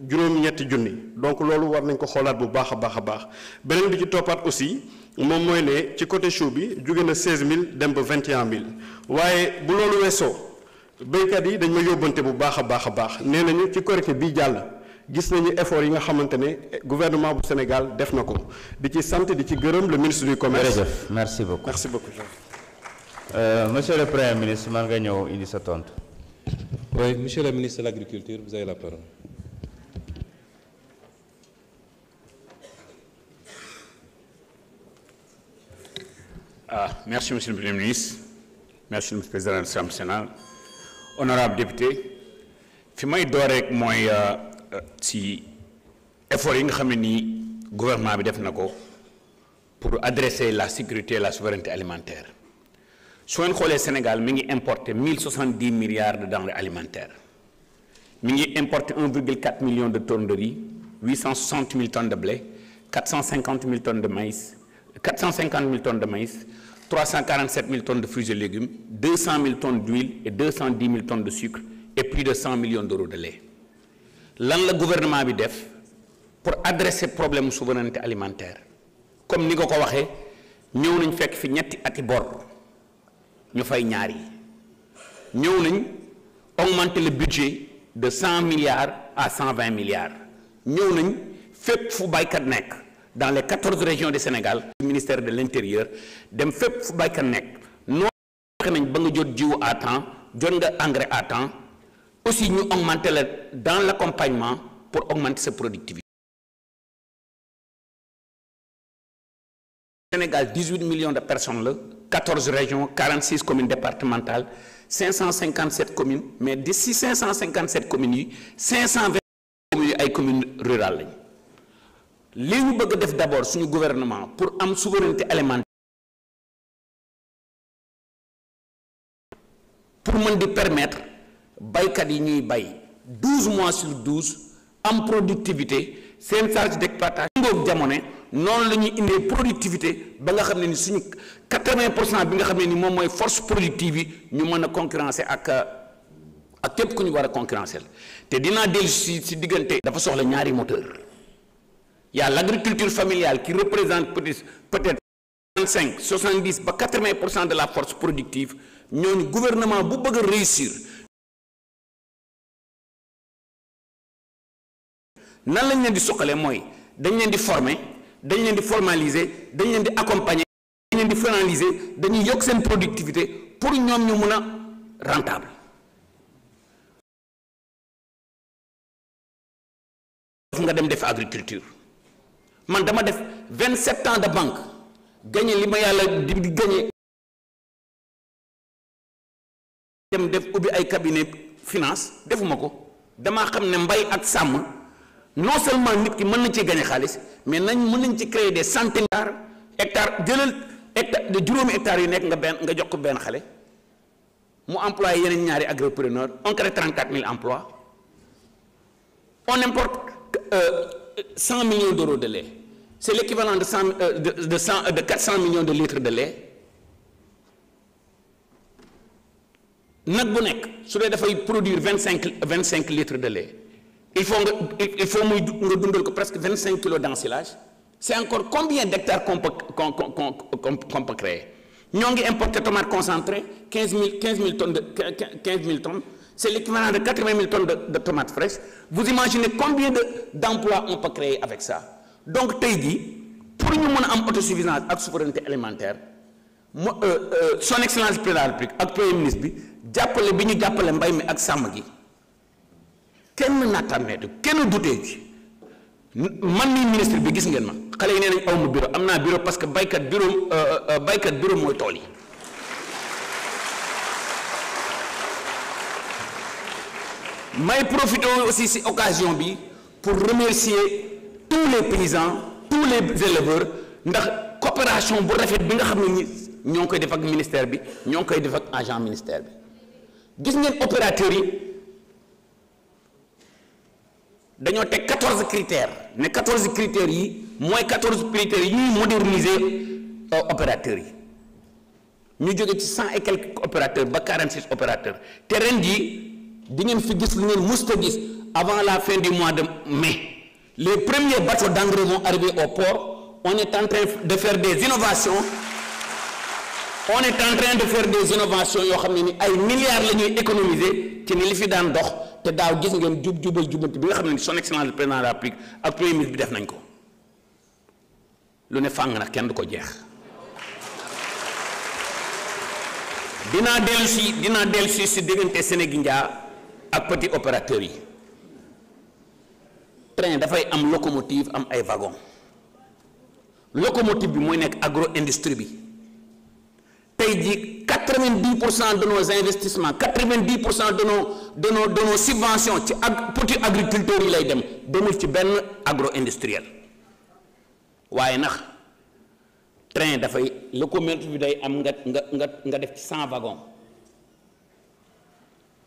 juróom-ñetti junni donc loolu war nañ ko xoolaat bu baax a baax beneen bi ci toppaat aussi moom mooy ne ci côté chou bi jóge na 16000 dem ba 21000 waaye bu loolu weesoo béykat yi dañ ma yóbbante bu baax a baax nee nañu ci Korité bii jàll gis nañu effort yi nga xamante ne gouvernement bu Sénégal def na ko di ci sant di ci gërëm le ministre du commerce. jërëjëf merci beaucoup. Monsieur le Premier ministre man nga ñëw indi sa tontu. Oui, monsieur le ministre de l'Agriculture, vous avez la parole. Merci, monsieur le Premier ministre. Merci, monsieur le président de l'Assemblée nationale. Honorable député, fi may door rek mooy ci effort yi nga xam ne nii gouvernement bi def na ko pour adresser la sécurité et la souveraineté alimentaire. su ngeen xoolee Sénégal mi ngi importer 1070 milliards de denrées alimentaires mi ngi importer 1,4 million de tonnes de riz 860 000 tonnes de blé 450 000 tonnes de maïs 450 000 tonnes de maïs 347 000 tonnes de fruits et légumes 200 000 tonnes d'huile et 210 000 tonnes de sucre et plus de 100 millions d'euros de lait lan la gouvernement bi def pour adresser problème souveraineté alimentaire comme ni nga ko waxee ñëw nañ fekk fi ñetti ati bor ñu fay ñaar yi ñëw nañ augmenter le budget de 100 milliards à 120 milliards ñëw nañ fépp fu baykat nekk dans les 14 régions du Sénégal ministère de l'Intérieur dem fépp fu baykat nekk noo fexe nañ ba nga jot jiwu à temps jot nga engrais à temps aussi ñu augmenter la dans l'accompagnement pour augmenter sa productivité. Sénégal 18 millions de personnes là, 14 régions, 46 communes départementales, 557 communes, mais d'ici 557 communes, 520 communes ay communes rurales. Li ñu bëgg def d'abord suñu gouvernement pour am souveraineté alimentaire, pour mën di permettre baykat yi ñuy bay 12 mois sur 12 am productivité seen charge d'exploitation ngoog jamono noonu la ñuy indee productivité ba nga xam ne ni suñu 80% bi nga xam ne ni moom mooy force productive yi ñu mën a concurrencer ak képp ku ñu war a concurrencer te dinaa dellu si diggante dafa soxla ñaari moteur il y a l'agriculture familiale qui représente peut-être 65 70 ba 80% de la force productive ñooñu gouvernement bu bëgg a réussir nan lañ leen di suqale mooy dañ leen di former dañ leen di formaliser dañ leen di accompagner dañ leen di finaliser dañuy yokk seen productivité pour ñoom ñu mun a rentable nga dem def agriculture man dama def 27 ans de banque gagné li ma yàlla di gagné dem def ubbi ay cabinet finance defuma ko damaa xam ne mbay ak sàmm non seulement nit ki mën na ci gagné xaalis mais mën nañ ci créer des centaines hectares jëlal hectare de juróomi hectares yu nekk nga jox ko benn xale mu employé yeneen ñaari agripreneur on crée 34 000 emplois on importe 100 millions d'euros de lait c'est l'équivalent de 400 millions de litres de lait nag bu nekk su dee dafay produire 25 litres de lait il faut muy nga dundal ko presque 25 kilos d'ensilage c'est encore combien d'hectares qu'on peut créer ñoo ngi importer tomate concentrée 15 000 tonnes c'est l'équivalent de 80 000 tonnes de tomates fraîches vous imaginez combien d'emplois on peut créer avec ça donc tey jii pour ñu mën a am autosuffisance ak souveraineté alimentaire son excellence président de la République ak premier ministre bi jàppale bi ñu jàppale mbay mi ak sàmm gi kenn naataanee kenn dutee ci man mii ministre bi gis ngeen ma xale yi nee nañ awma bureau am naa bureau parce que baykat bureau mooy tool yi may profiter aussi ci occasion bi pour remercier tous les paysans tous les éleveurs ndax coopération bu rafet bi nga xam ne ñi ñoo ngi koy def ak ministère bi ñoo ngi koy def ak agent ministère bi gis ngeen opérateurs yi dañoo teg 14 critères ne 14 critères yi mooy 14 critères yi ñuy moderniser opérateurs yi ñu jóge ci 100 et quelques opérateurs ba 46 opérateurs te ren jii di ngeen fi gis lu ngeen musta gis avant la fin du mois de mai les premiers bateaux d'engrais vont arriver au port on est en train de faire des innovations yoo xam ne ni ay milliards la ñuy économiser ci ni li fi daan dox te daaw gis ngeen jubal jubanti bi nga xam ne ni son excellence le président de la République ak premier ministre bi def nañ ko lu ne fàng nag kenn du ko jeex dinaa dellu si diggante Sénégindia ak petit opérateurs yi train dafay am locomotive am ay wagon locomotive bi mooy nekk agro industrie bi tey jii 90% de nos investissements 90% de nos subventions ci petit agriculteurs yi lay demul ci benn agro industriel waaye nag train dafay locomotive bi day am nga def ci 100 wagons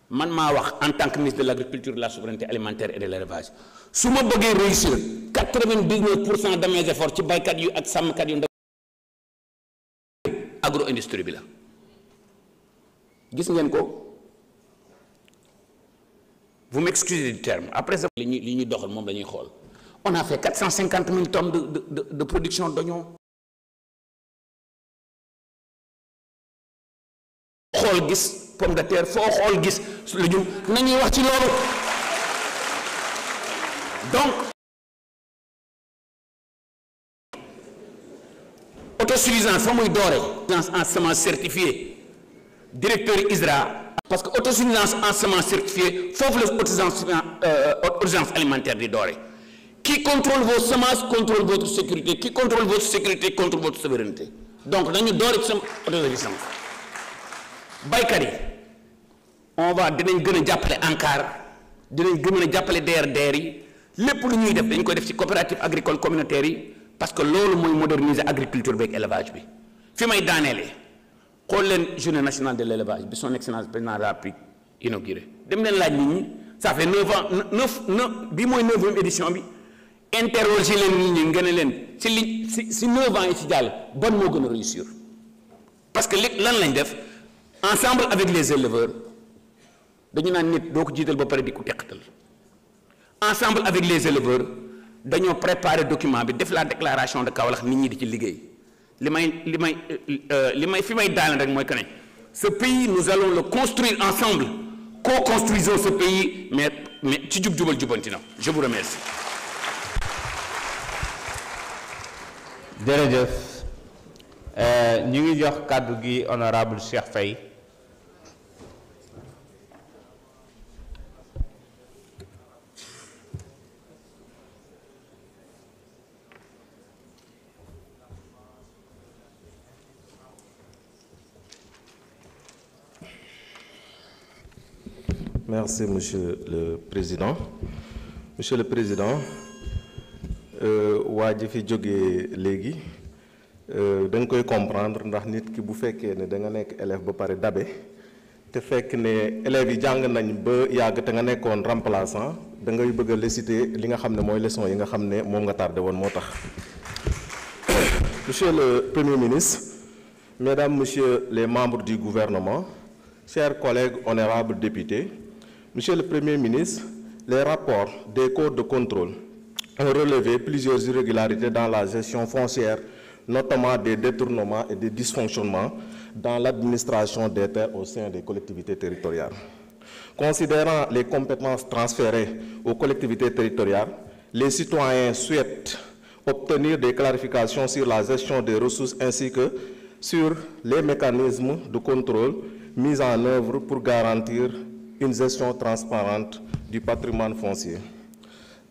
man maa wax en tant que ministre de l'agriculture de la souveraineté alimentaire et de l'élevage su ma bëggee réussir 99% de mes efforts ci baykat yu ak sàmmkat yu ndaw agro industrie bi la gis ngeen ko vous m'excusez du terme après ça li ñuy doxal moom la ñuy xool on a fait 450 000 tonnes de production d'oignons xool gis pomme de terre foo xool gis légume nañuy wax ci loolu donc autosuffisance fa muy doore en semence certifiée directeur ISRA parce que autosuffisance en semences certifiées foofu la autosuffisance alimentaire di doore. Qui contrôle vos semences contrôle votre sécurité, qui contrôle votre sécurité contrôle votre souveraineté. Donc dañu doore ci sama autosuffisance. Baykat yi dinañ gën a jàppale ANCAR dinañ gën a jàppale DRDR yi lépp lu ñuy def dañ koy def ci coopérative agricole communautaire yi parce que loolu mooy moderniser agriculture beeg élevage bi. fi may daaneelee xool leen journée nationale de l'élevage bi son excellence président de la République inauguré dem leen laaj nit ñi ça fait 9 ans bi mooy 9e édition bi interroger leen nit ñi nga ne leen si 9 ans yi ci jàll ban moo gën a réussir parce que lan lañ def ensemble avec les éleveurs dañu naan nit doo ko jiital ba pare di ko teqatal ensemble avec les éleveurs dañoo préparer document bi def la déclaration de Kaolack nit ñi di ci liggéey li may fi may daal rek mooy que ne ce pays nous allons le construire ensemble co-construisons ce pays mais ci jub-jubal jubanti na je vous remercie. jërëjëf ñu ngi jox kàddu gi honorable Cheikh Faye. Merci, Monsieur le Président. Monsieur le Président, waa ji fi jógee léegi da nga koy comprendre ndax nit ki bu fekkee ne da nga nekk élève ba pare dabe te fekk ne élèves yi jàng nañ ba yàgg te nga nekkoon remplaçant da ngay bëgg a réciter li nga xam ne mooy leçon yi nga xam ne moom nga tardé woon moo tax. Monsieur le Premier ministre, Mesdames, Messieurs les membres du gouvernement, chers collègues honorables députés, Monsieur le Premier ministre, les rapports des corps de contrôle ont relevé plusieurs irrégularités dans la gestion foncière, notamment des détournements et des dysfonctionnements dans l'administration des terres au sein des collectivités territoriales. Considérant les compétences transférées aux collectivités territoriales, les citoyens souhaitent obtenir des clarifications sur la gestion des ressources ainsi que sur les mécanismes de contrôle mis en œuvre pour garantir une gestion transparente du patrimoine foncier.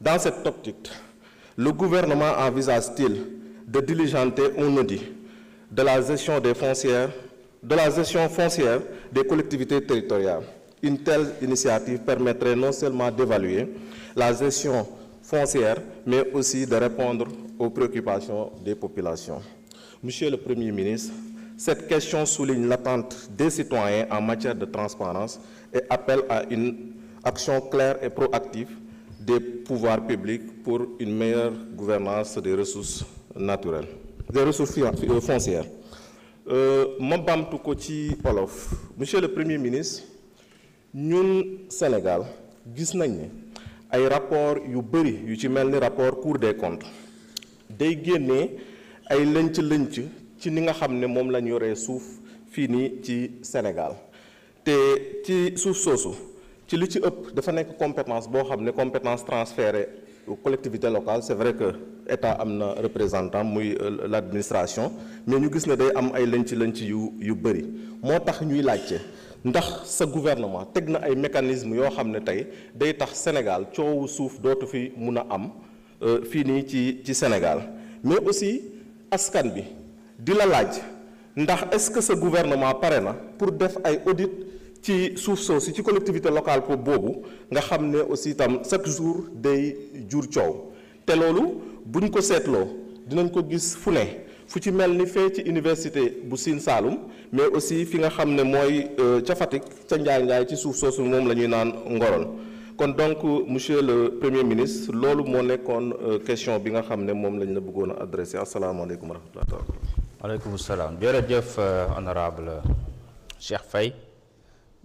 Dans cette optique, le gouvernement envisage-t-il de diligenter un audit de la gestion foncière des collectivités territoriales? Une telle initiative permettrait non seulement d'évaluer la gestion foncière, mais aussi de répondre aux préoccupations des populations. Monsieur le Premier ministre, cette question souligne l'attente des citoyens en matière de transparence et appelle à une action claire et proactive des pouvoirs publics pour une meilleure gouvernance des ressources naturelles, des ressources foncières. Ma bamtu ko ci wolof. Monsieur le Premier ministre, ñun Sénégal gis nañ ne ay rapport yu bëri yu ci mel ni rapport Cour des comptes day génnee ay lënc-lënc ci ni nga xam ne moom la ñu yoree suuf fii nii ci Sénégal te ci suuf soosu ci li ci ëpp dafa nekk compétence boo xam ne compétence transférée aux collectivités locales. C'est vrai que état am na représentant muy l'administration, mais ñu gis ne day am ay lënc yu bëri moo tax ñuy laajte ndax sa gouvernement teg na ay mécanismes yoo xam ne tey day tax Sénégal coowu suuf dootu fi mun a am fii nii ci Sénégal. Mais aussi askan bi di la laaj ndax est-ce que sa gouvernement pare na pour def ay audit ci suuf soosu ci collectivité locale pour boobu nga xam ne aussi tam chaque jour day jur coow te loolu buñ ko seetloo dinañ ko gis fu ne fu ci mel ni fee ci université bu Sine Saloum, mais aussi fi nga xam ne mooy ca Fatick ca Njaay ci suuf soosu moom la ñuy naan Ngorol. Kon donc monsieur le Premier ministre loolu moo nekkoon question bi nga xam ne moom lañ la bëggoon a adressé. Asalaamaaleykum wa rahmatulah. Waaleykum salaam. Jërëjëf honorable Cheikh Faye.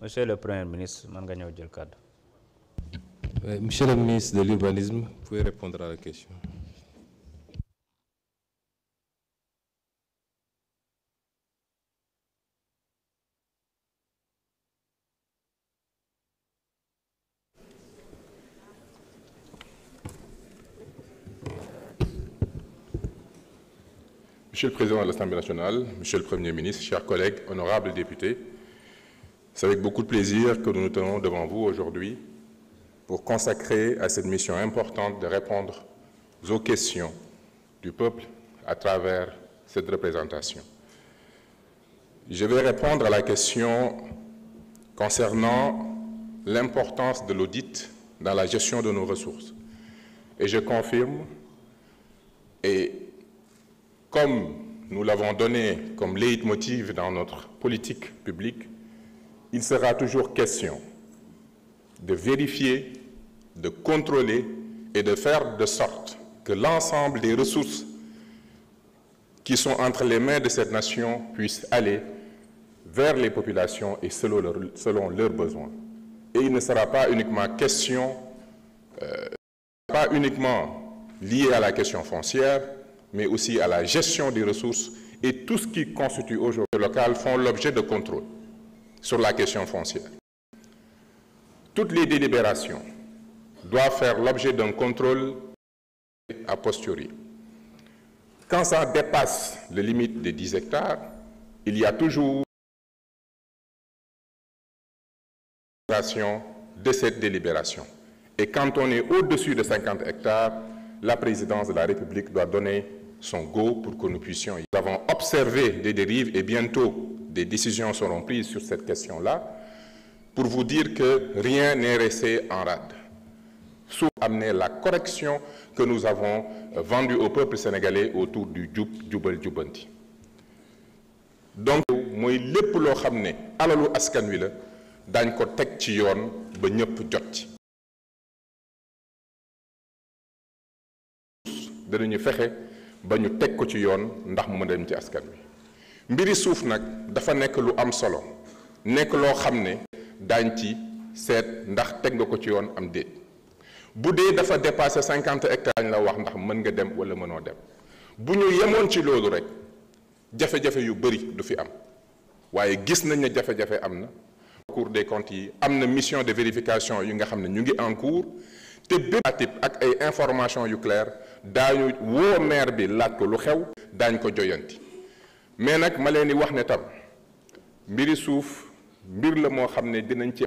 Monsieur le Premier ministre, mën nga ñëw jël kàddu. Monsieur le ministre de l'Urbanisme, vous pouvez répondre à la question. Monsieur le Président de l'Assemblée nationale, Monsieur le Premier ministre, chers collègues, honorables députés, C'est avec beaucoup de plaisir que nous nous tenons devant vous aujourd'hui pour consacrer à cette mission importante de répondre aux questions du peuple à travers cette représentation. Je vais répondre à la question concernant l'importance de l'audit dans la gestion de nos ressources. Et je confirme, et comme nous l'avons donné comme leitmotiv dans notre politique publique, il sera toujours question de vérifier, de contrôler et de faire de sorte que l'ensemble des ressources qui sont entre les mains de cette nation puissent aller vers les populations et selon leurs besoins. Et il ne sera pas uniquement question, pas uniquement lié à la question foncière, mais aussi à la gestion des ressources et tout ce qui constitue aujourd'hui le local font l'objet de contrôle sur la question foncière. Toutes les délibérations doivent faire l'objet d'un contrôle a posteriori. Quand ça dépasse les limites des 10 hectares, il y a toujours de cette délibération. Et quand on est au-dessus de 50 hectares, la présidence de la République doit donner son go pour que nous puissions. Nous avons observé des dérives et bientôt des décisions seront prises sur cette question-là pour vous dire que rien n'est resté en rade. Sauf amener la correction que nous avons vendue au peuple sénégalais autour du jubal jubanti. Donc mooy lépp loo xam ne alalu askan wi la dañ ko teg ci yoon ba ñëpp jot ci. danañu fexe ba ñu teg ko ci yoon ndax mu dem ci askan wi. mbiri suuf nag dafa nekk lu am solo nekk loo xam ne daañ ci seet ndax teg nga ko ci yoon am déet. bu dee dafa dépassé 50 hectares la wax ndax mën nga dem wala mënoo dem bu ñu yemoon ci loolu rek jafe-jafe yu bëri du fi am waaye gis nañ ne jafe-jafe am na. Cour des comptes yi am na mission de vérification yu nga xam ne ñu ngi en cours te bépp ak ay information yu claire daañu woo maire bi laaj ko lu xew daañ ko joyanti mais nag ma leen di wax ne tam mbiri suuf mbir la moo xam ne dinañ ci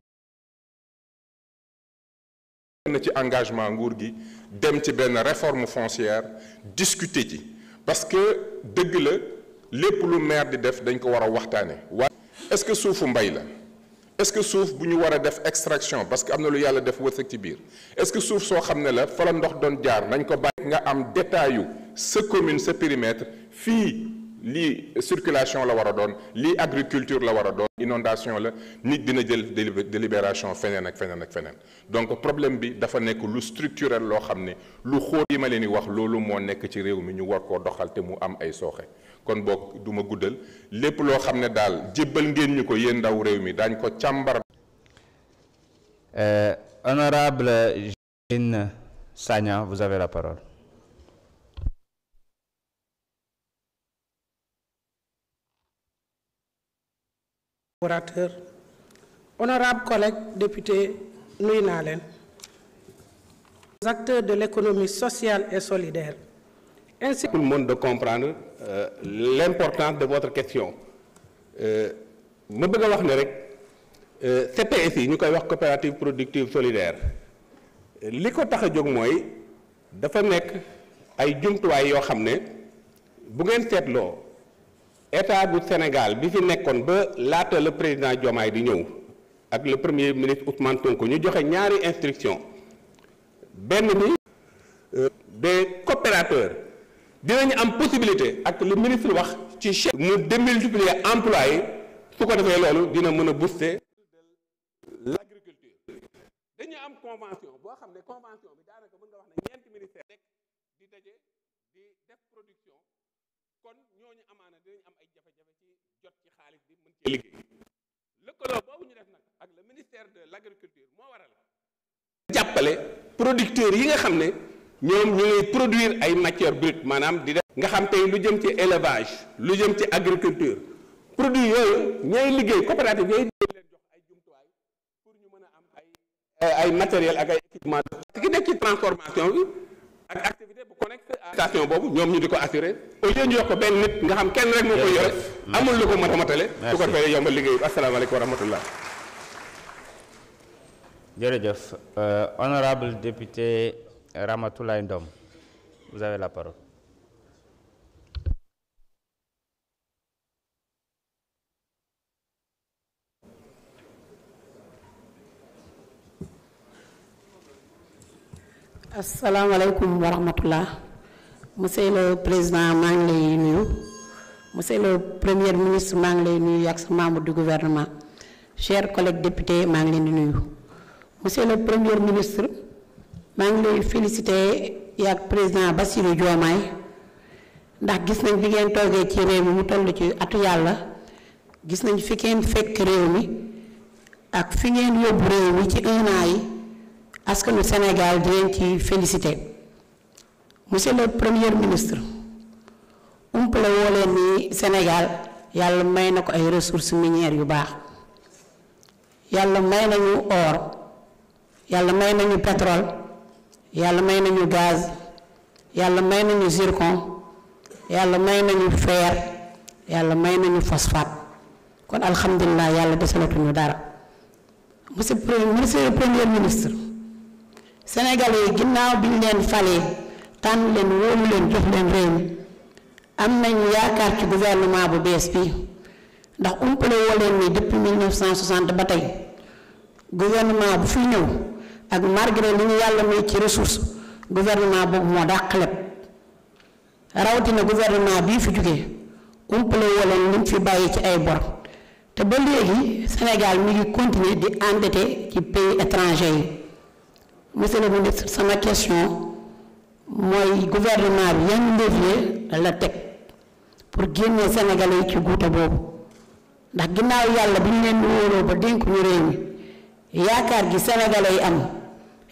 na ci engagement nguur gi dem ci benn réforme foncière discuter ci parce que dëgg la lépp lu maire di def dañ ko war a waxtaane waaye est-ce que suufu mbay la est-ce que suuf bu ñu war a def extraction parce que am na lu yàlla def wërsëg ci biir est-ce que suuf soo xam ne la fa la ndox doon jaar nañ ko bàyyi nga am détail yu sa commune sa périmètre fii lii circulation la war a doon lii agriculture la war a doon inondation la nit dina jël délibération feneen ak feneen ak feneen donc problème bi dafa nekk lu structurel loo xam ne lu xóot yi ma leen di wax loolu moo nekk ci réew mi ñu war koo doxal te mu am ay sooxe kon boog du ma guddal lépp loo xam ne daal jébbal ngeen ñu ko yéen ndaw réew mi daañ ko càmbar. Honorable Jeanne Sagna, vous avez la parole. Honorables collègues députés, nuyu naa leen. Les acteurs de l'économie sociale et solidaire. Ainsi tout le monde de comprendre l'importance de votre question. ma bëgg a wax ne rek CPS yi ñu koy wax coopérative productive solidaire li ko tax a jóg mooy dafa nekk ay jumtuwaay yoo xam ne bu ngeen seetloo état bu Sénégal bi fi nekkoon ba laata le président Diomaye di ñëw ak le premier ministre Ousmane Sonko ñu joxe ñaari instruction benn bi des coopérateurs dinañu am possibilité ak le ministre wax ci chef mu démultiplier emploi yi su ko defee loolu dina mën a booster l'agriculture. dañu am convention boo xam ne convention bi daanaka mën nga wax ne ñeenti ministère rek di daje di def production kon ñooñu amaana dinañ am ay jafe-jafe ci jot ci xaalis bi mën cee liggéey lëkkaloo boobu ñu def nag ak le ministère de l'agriculture moo waral jàppale producteurs yi nga xam ne ñoom ñu ngi produire ay matières brutes maanaam di def nga xam tey lu jëm ci élevage lu jëm ci agriculture produit yooyu ñooy liggéey coopérative yooyu leen jox ay jumtuwaay pour ñu mën a am ay matériel ak ay équipement ki nekk ci transformation bi ak activité bu connecté à station boobu ñoom ñu di ko assurer au lieu ñu jox ko benn nit nga xam kenn rek moo koy yore amul lu ko mën a matale su ko defee yombal liggéey bi asalaamaaleykum wa rahmatullah jërëjëf honorable député Ramatoulaye Ndom, vous avez la parole. asalaamaaleykum wa rahmatullah. Monsieur le président maa ngi lay nuyu. Monsieur le premier ministre maa ngi lay nuyu ak sa membre du gouvernement. Chers collègues députés maa ngi leen di nuyu. Monsieur le premier ministre maa ngi lay féliciter yaak président Bassirou Diomaye ndax gis nañ bi ngeen toogee ci réew mi mu toll ci atu yàlla gis nañ fi ngeen fekk réew mi ak fi ngeen yóbbu réew mi ci 1 an yi askanu Sénégal di leen ci féliciter. Monsieur le premier ministre umpale woo leen ni Sénégal yàlla may na ko ay ressources minières yu baax yàlla may nañu or yàlla may nañu pétrole yàlla may nañu gaz yàlla may nañu zircon yàlla may nañu fer yàlla may nañu phosphate kon alhamdulilah yàlla desalatuñu dara. monsieur le premier ministre Sénégalais yi ginnaaw bi ñu leen falee tànn leen wóolu leen jox leen réew mi am nañu yaakaar ci gouvernement bu bees bi ndax umpale woo leen ni depuis 1960 ba tey gouvernement bu fi ñëw ak malgré li ñu yàlla may ci ressource gouvernement boobu moo dàq lépp rawatina gouvernement bii fi jógee umpale woo leen li mu fi bàyyi ci ay bor te ba léegi Sénégal mi ngi continuer di endetté ci pays étranger yi. Monsieur le ministre sama question mooy gouvernement bi yan levier la teg pour génne Sénégalais yi ci guuta boobu ndax ginnaaw yàlla bi ñu leen wóoloo ba dénk ñu réew mi yaakaar gi Sénégalais yi am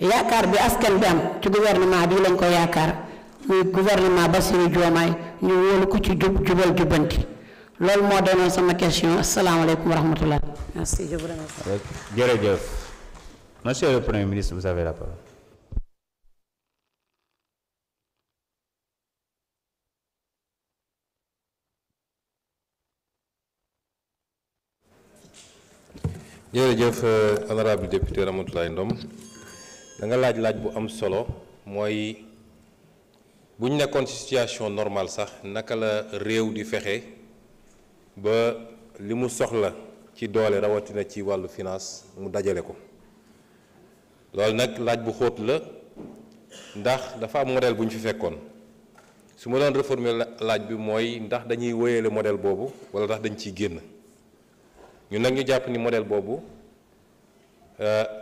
yaakaar bi askan bi am ci gouvernement bi lañ ko yaakaar muy gouvernement Bassirou Diomaye ñu wóolu ko ci jubal jubbanti loolu moo doonoon sama question asalaamaaleykum wa rahmatullah. Merci, je vous remercie. jërëjëf. Monsieur le Premier ministre, vous avez la parole. jërëjëf honorable député Ramatoulaye Ndom da nga laaj bu am solo mooy bu ñu nekkoon ci situation normale sax naka la réew di fexe ba li mu soxla ci doole rawatina ci wàllu finance mu dajale ko loolu nag laaj bu xóot la ndax dafa am modèle bu ñu fi fekkoon su ma doon réformer laaj bi mooy ndax dañuy wéyale modèle boobu wala ndax dañ ciy génn ñun nag ñu jàpp ni modèle boobu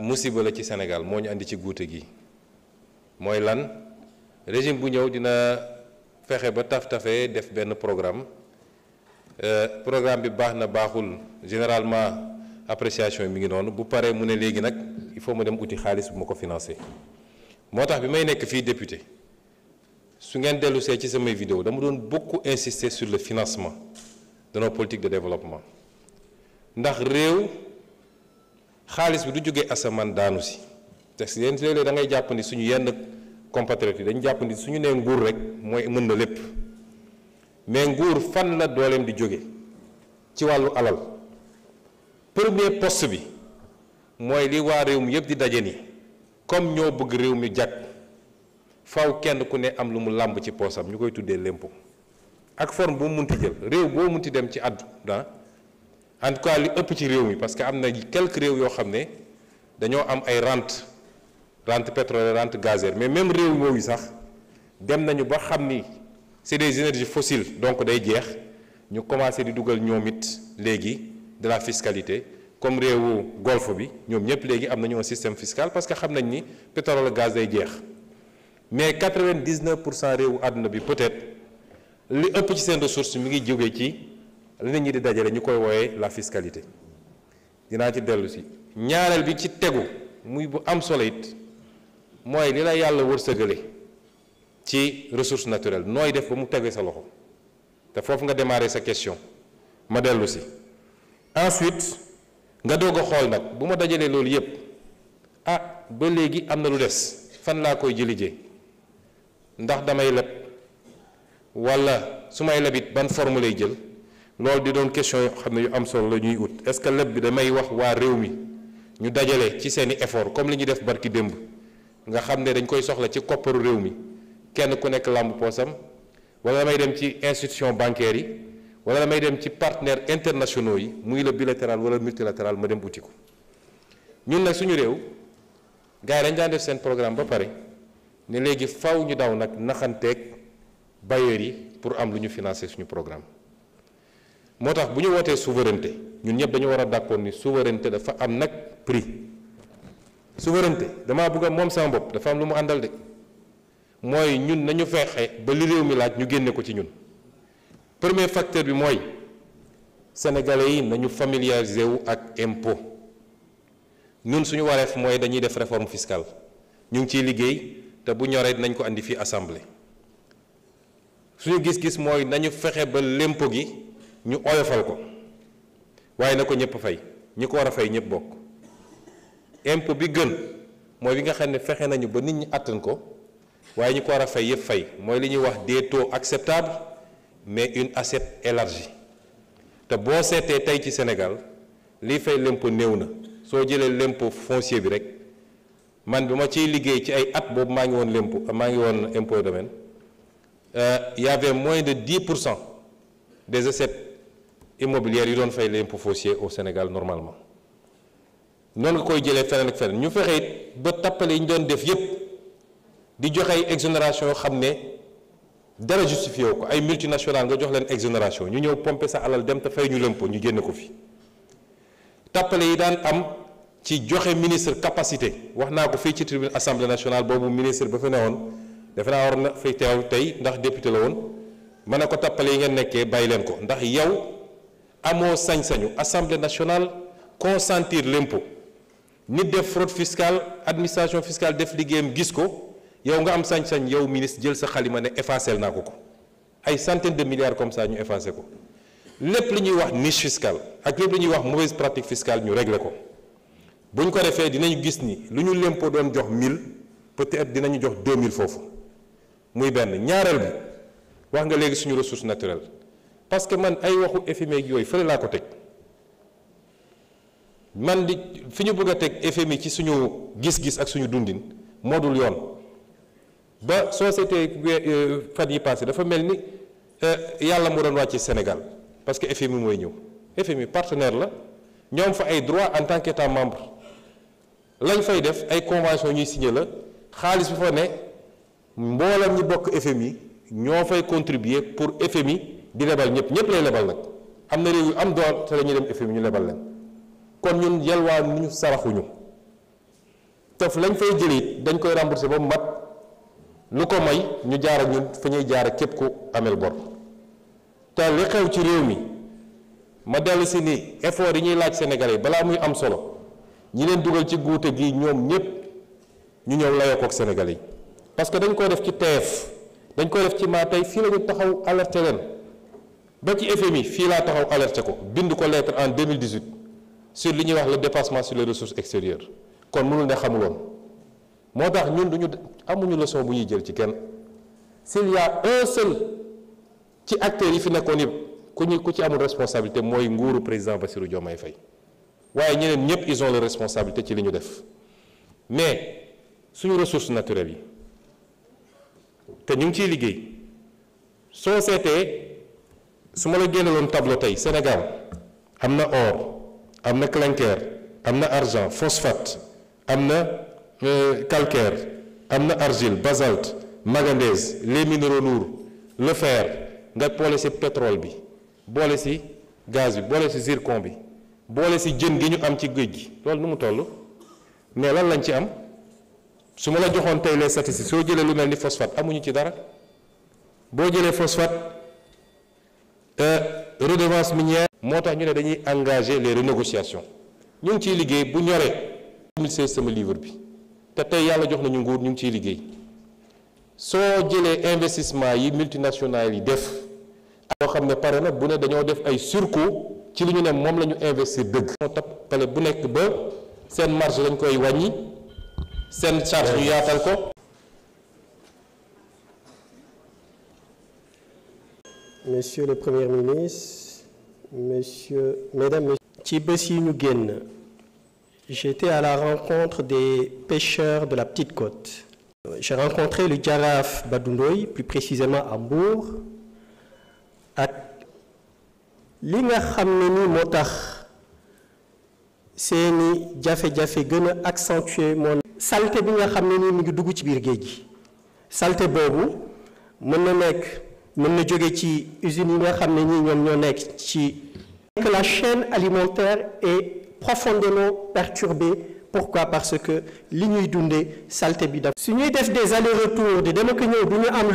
musiba la ci Sénégal moo ñu andi ci guute gi mooy lan régime bu ñëw dina fexe ba taf-tafee def benn programme bi baax na baaxul généralement appréciation yi mi ngi noonu bu paree mu ne léegi nag il faut ma dem uti xaalis bu ma ko financer moo tax bi may nekk fii député su ngeen dellu see ci samay vidéo dama doon beaucoup insister sur le financement de nos politiques de développement ndax réew xaalis bi du jógee asamaan daanu si te si yéen léeg-léeg da ngay jàpp ni suñu yenn compatriotes yi dañu jàpp ni suñu nee nguur rek mooy mën na lépp mais nguur fan la dooleem di jóge ci wàllu alal premier poste bi mooy li waa réew mi yëpp di daje ni comme ñoo bëgg réew mi jag faw kenn ku ne am lu mu làmb ci poosam ñu koy tuddee l'impôt ak forme bu mu munti jël réew boo munti dem ci àdduna en tout cas li ëpp ci réew mi parce que am na quelques réew yoo xam ne dañoo am ay rente pétrolière rente gazière mais même réew yooyu sax dem nañu ba xam ni c'est des énergies fossiles donc day jeex ñu commencé di dugal ñoom it léegi de la fiscalité comme réewu golfe bi ñoom ñëpp léegi am nañu un système fiscal parce que xam nañ ni pétrole gaz day jeex mais 99% réewu àdduna bi peut-être li ëpp ci seen ressource mi ngi jóge ci li nit ñi di dajale ñu koy wooyee la fiscalité dinaa ci dellu si ñaareel bi ci tegu muy bu am solo it mooy li la yàlla wërsëgale ci ressource naturelle nooy def ba mu tegee sa loxo te foofu nga démarrer sa question ma dellu si ensuite nga doog a xool nag bu ma dajalee loolu yépp ba léegi am na lu des fan laa koy jëlijee ndax damay leb wala su may leb it ban forme lay jël loolu di doon question yoo xam ne yu am solo la ñuy ut est-ce que leb bi damay wax waa réew mi ñu dajale ci seeni effort comme li ñu def barki démb nga xam ne dañ koy soxla ci kopparu réew mi kenn ku nekk làmb poosam wala damay dem ci institution bancaire yi wala damay dem ci partenaires internationaux yi muy le bilatéral wala multilatéral ma dem uti ko ñun nag suñu réew gars yi dañ daan def seen programme ba pare ne léegi faw ñu daw nag naxanteeg bailleurs yi pour am lu ñu financer suñu programme moo tax bu ñu wootee souveraineté ñun ñëpp dañu war a d'accord ni souveraineté dafa am nag prix souveraineté damaa bëgg a moom sama bopp dafa am lu mu àndal de mooy ñun nañu fexe ba li réew mi laaj ñu génne ko ci ñun premier facteur bi mooy sénégalais yi nañu familiariser wu ak impôt ñun suñu wareef mooy dañuy def réforme fiscale ñu ngi ciy liggéey te bu ñoree dinañ ko andi fii assemblée suñu gis-gis mooy nañu fexe ba l'impôt gi ñu oyofal ko waaye na ko ñëpp fay ñi ko war a fay ñëpp bokk impôt bi gën mooy bi nga xam ne fexe nañu ba nit ñi àttan ko waaye ñi ko war a fay yëpp fay mooy li ñuy wax des taux acceptables mais une assiette élargie te boo seetee tey ci Sénégal lii fay l'impôt néew na soo jëlee l'impôt foncier bi rek man bi ma ciy liggéey ci ay at boobu maa ngi woon impôt domaine y avait moins de 10% des assiettes immobilières yu doon fay l'impôt foncier au Sénégal normalement noonu nga koy jëlee feneen ak feneen ñu fexe it ba tappale yi ñu doon def yépp di joxe ay exonération yoo xam ne dara justifié wu ko ay multinationales nga jox leen exonération ñu ñëw pomper sa alal dem te fay ñu l'impôt ñu génne ko fi tappale yi daan am ci joxe ministre capacité wax naa ko fii ci tribune assemblée nationale boobu ministre ba fa newoon defe naa war na fay teew tey ndax député la woon ma ne ko tappale yi ngeen nekkee bàyyi leen ko ndax yow amoo sañ-sañu assemblée nationale consentir l'impôt nit def fraude fiscale administration fiscale def liggéeyam gis ko yow nga am sañ-sañ yow ministre jël sa xalima ne effacé naa ko ay centaines de milliards comme ça ñu effacé ko lépp li ñuy wax niche fiscale ak lépp li ñuy wax mauvaise pratique fiscale ñu régler ko bu ñu ko defee dinañu gis ni lu ñu l'impôt doon jox 1000 peut-être dinañu jox 2000 foofu muy benn ñaareel bi wax nga léegi suñu ressource naturelle parce que man ay waxu FMI ak yooyu fële laa ko teg man di fi ñu bëgg a teg FMI ci suñu gis-gis ak suñu dundin moo dul yoon ba société fan yi passé dafa mel ni yàlla moo doon wàcc Sénégal parce que FMI mooy ñëw FMI partenaire la ñoom fa ay droit en tant qu'État membre lañ fay def ay convention ñuy signé la xaalis bi fa ne mboolam ñi bokk FMI ñoo fay contribuer pour FMI di lebal ñëpp lay lebal nag am na réew yu am doole te dañuy dem FMI ñu lebal leen kon ñun yalwaan ñu saraxuñu tef lañ fay jëlit dañ koy rembourser ba mu mat lu ko may ñu jaar ak ñun fa ñuy jaar ak képp ku amel bor te li xew ci réew mi ma dellu si ni effort yi ñuy laaj Sénégalais yi balaa muy am solo ñi leen dugal ci guute gi ñoom ñëpp ñu ñëw layoo kook Sénégalais yi parce que dañ koy def ci TF dañ koy def ci maa tey fii la ñu taxaw alerté leen ba ci FMI fii laa taxaw alerté ko bind ko lettre en 2018 sur li ñuy wax le dépassement sur les ressources extérieures kon mënul ne xamuloon moo tax ñun duñu amuñu leçon bu ñuy jël ci kenn s'il y a un seul ci acteurs yi fi nekkoon yëpp ku ci amul responsabilité mooy nguuru président Bassirou Diomaye Faye waaye ñeneen ñëpp ils ont la responsabilité ci li ñu def mais suñu ressources naturelles yi te ñu ngi ciy liggéey soo seetee su ma la génneloon tableau tey Sénégal am na or am na clinker am na argent phosphate am na calcaire am na argile basalte manganèse les minéraux lourds le fer nga boole ci pétrole bi boole ci gaz bi boole ci zircon bi boole ci jën gi ñu am ci géej gi loolu nu mu toll mais lan lañ ci am su ma la joxoon tey les statistiques soo jëlee lu mel ni phosphate amuñu ci dara boo jëlee phosphate redevance minière moo tax ñu ne dañuy engager les renégociations ñu ngi ciy liggéey bu ñoree 2016 sama livre bi te tey yàlla jox nañu nguur ñu ngi ciy liggéey soo jëlee investissement yi multinationales yi def boo xam ne pare na bu ne dañoo def ay surcoût ci li ñu ne moom la ñu investir dëgg moo tappale bu nekk ba seen marge dañ koy wàññi seen charge ñu yaatal ko. Monsieur le Premier ministre, mesdames, messieurs, ci bés yi ñu génn j'étais à la rencontre des pêcheurs de la Petite Côte. J'ai rencontré le Jaraaf Badou-Ndoye, plus précisément à Mbour, ak li nga xam ne ni moo tax seeni jafe-jafe gën a accentuer moom saleté bi nga xam ne ni mu ngi dugg ci biir géej gi saleté boobu mën na jóge ci usines yi nga xam ne ni ñoom ñoo nekk ci que la chaîne alimentaire est profondément perturbée. Pourquoi? Parce que li ñuy dundee saleté bi daf su ñuy def des allers-retours de dem ak ñëw du ñu am